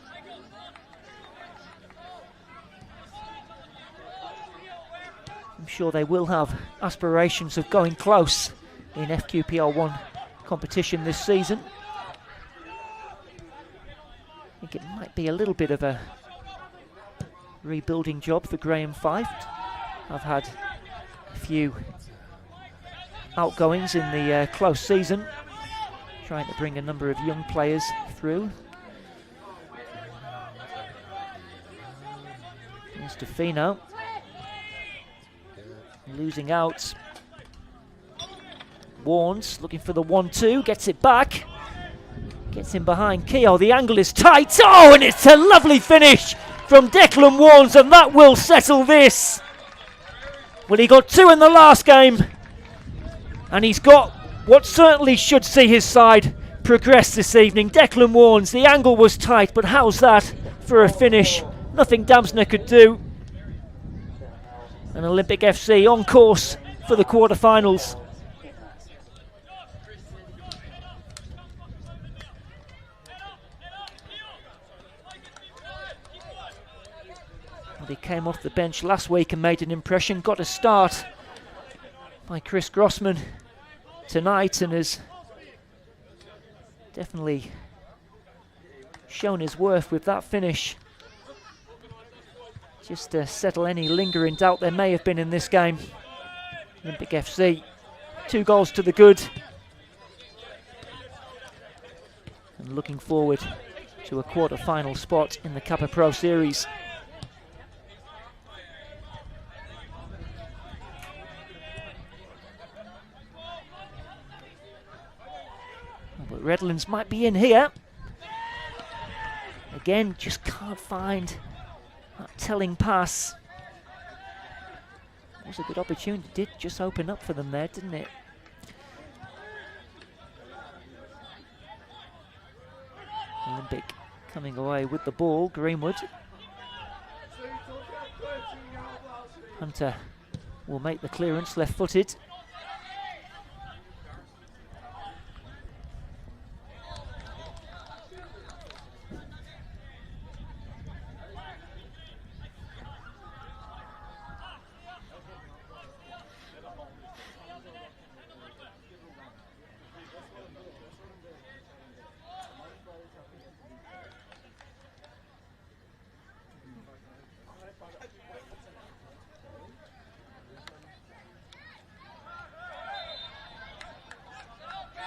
I'm sure they will have aspirations of going close in FQPL1 competition this season. I think it might be a little bit of a rebuilding job for Graham Fife. I've had a few outgoings in the close season, trying to bring a number of young players through. Here's Defino, losing out. Warnes looking for the 1-2, gets it back, gets in behind Keogh. The angle is tight. Oh, and it's a lovely finish from Declan Warnes, and that will settle this. Well, he got 2 in the last game, and he's got what certainly should see his side progress this evening. Declan Warnes, the angle was tight, but how's that for a finish? Nothing Damsner could do. And Olympic FC on course for the quarter-finals. Well, he came off the bench last week and made an impression. Got a start by Chris Grossman tonight and has definitely shown his worth with that finish. Just to settle any lingering doubt there may have been in this game. Olympic FC, 2 goals to the good. And looking forward to a quarter-final spot in the Kappa Pro Series. But Redlands might be in here. Again, just can't find that telling pass. It was a good opportunity. Did just open up for them there, didn't it? Olympic coming away with the ball. Greenwood. Hunter will make the clearance, left-footed.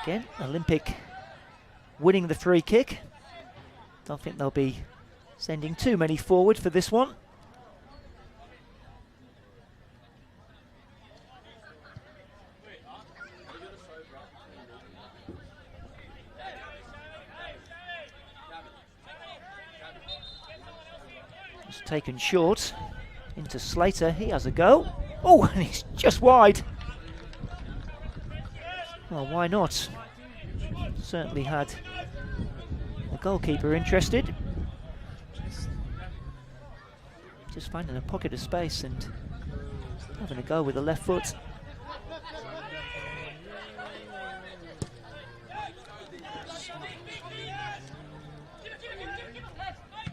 Again, Olympic winning the free kick. Don't think they'll be sending too many forward for this one. It's taken short into Slater. He has a go. Oh, and he's just wide. Well, why not? Certainly had the goalkeeper interested. Just finding a pocket of space and having a go with the left foot.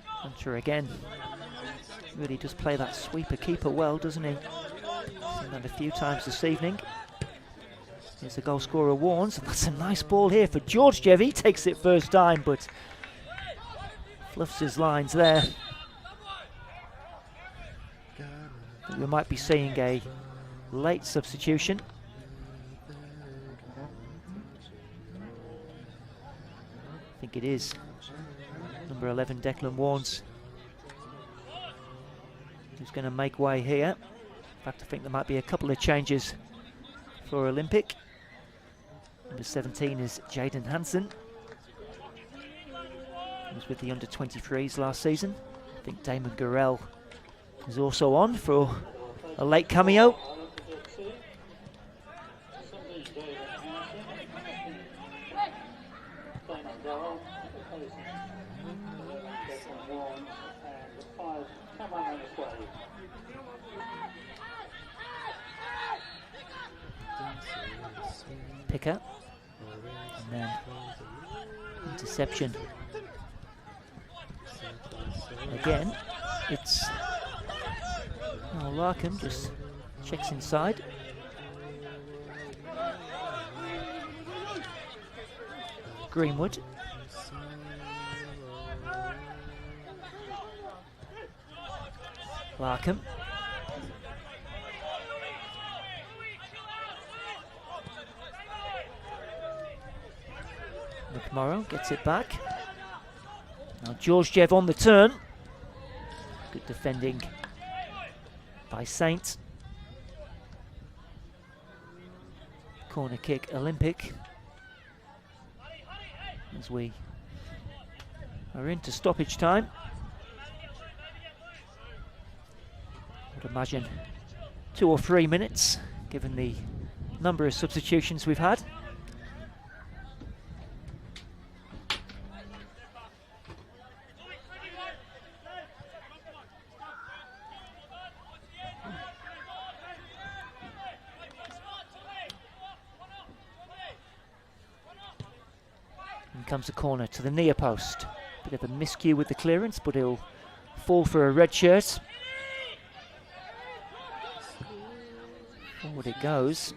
Hunter again. Really does play that sweeper keeper well, doesn't he? Seen that a few times this evening. Here's the goal scorer Warnes, and that's a nice ball here for Georgiev. He takes it first time, but fluffs his lines there. We might be seeing a late substitution. I think it is. Number 11, Declan Warnes, who's going to make way here. In fact, I think there might be a couple of changes for Olympic. Number 17 is Jaden Hansen. He was with the under-23s last season. I think Damon Gurrell is also on for a late cameo. Picker. And then interception. Again, it's Larkham just checks inside. Greenwood. Larkham. McMorrow gets it back. Now Georgiev on the turn. Good defending by Saint. Corner kick, Olympic. As we are into stoppage time. I would imagine 2 or 3 minutes, given the number of substitutions we've had. Comes a corner to the near post. Bit of a miscue with the clearance, but he'll fall for a red shirt. Forward it goes.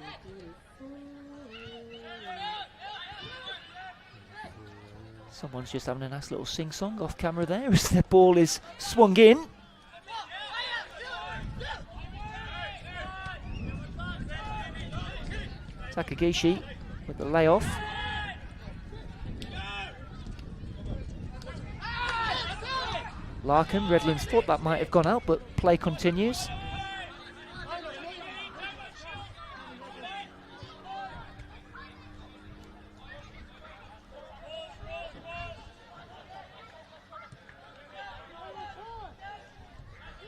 Someone's just having a nice little sing-song off camera there as the ball is swung in. Takagishi with the layoff. Larkham, Redlands thought that might have gone out, but play continues.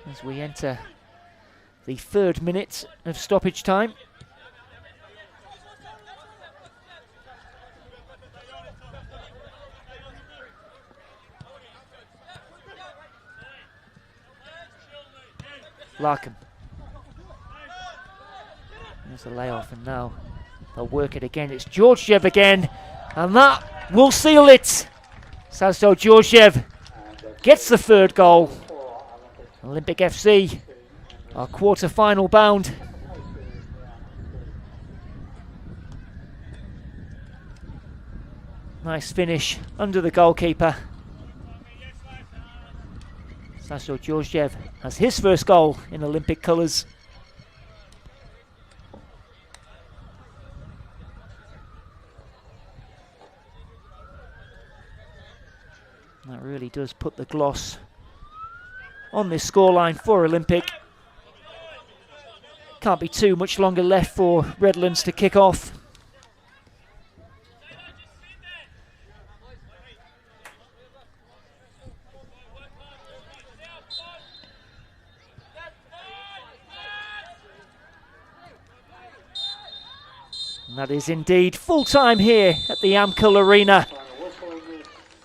As we enter the 3rd minute of stoppage time. Larkham. There's a layoff, and now they'll work it again. It's Georgiev again, and that will seal it. Saso Georgiev gets the 3rd goal. Olympic FC are quarter-final bound. Nice finish under the goalkeeper. Saso Georgiev has his 1st goal in Olympic colours. That really does put the gloss on this scoreline for Olympic. Can't be too much longer left for Redlands to kick off. And that is indeed full time here at the Amcal Arena.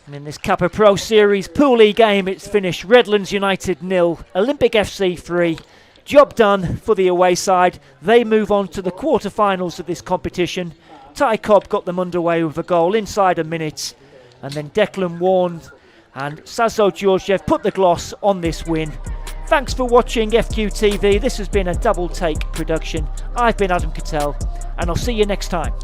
And in this Kappa Pro Series Pool E game, it's finished Redlands United 0, Olympic FC 3. Job done for the away side. They move on to the quarter-finals of this competition. Ty Cobb got them underway with a goal inside a minute. And then Declan Warne and Saso Georgiev put the gloss on this win. Thanks for watching FQTV. This has been a double take production. I've been Adam Cattell, and I'll see you next time.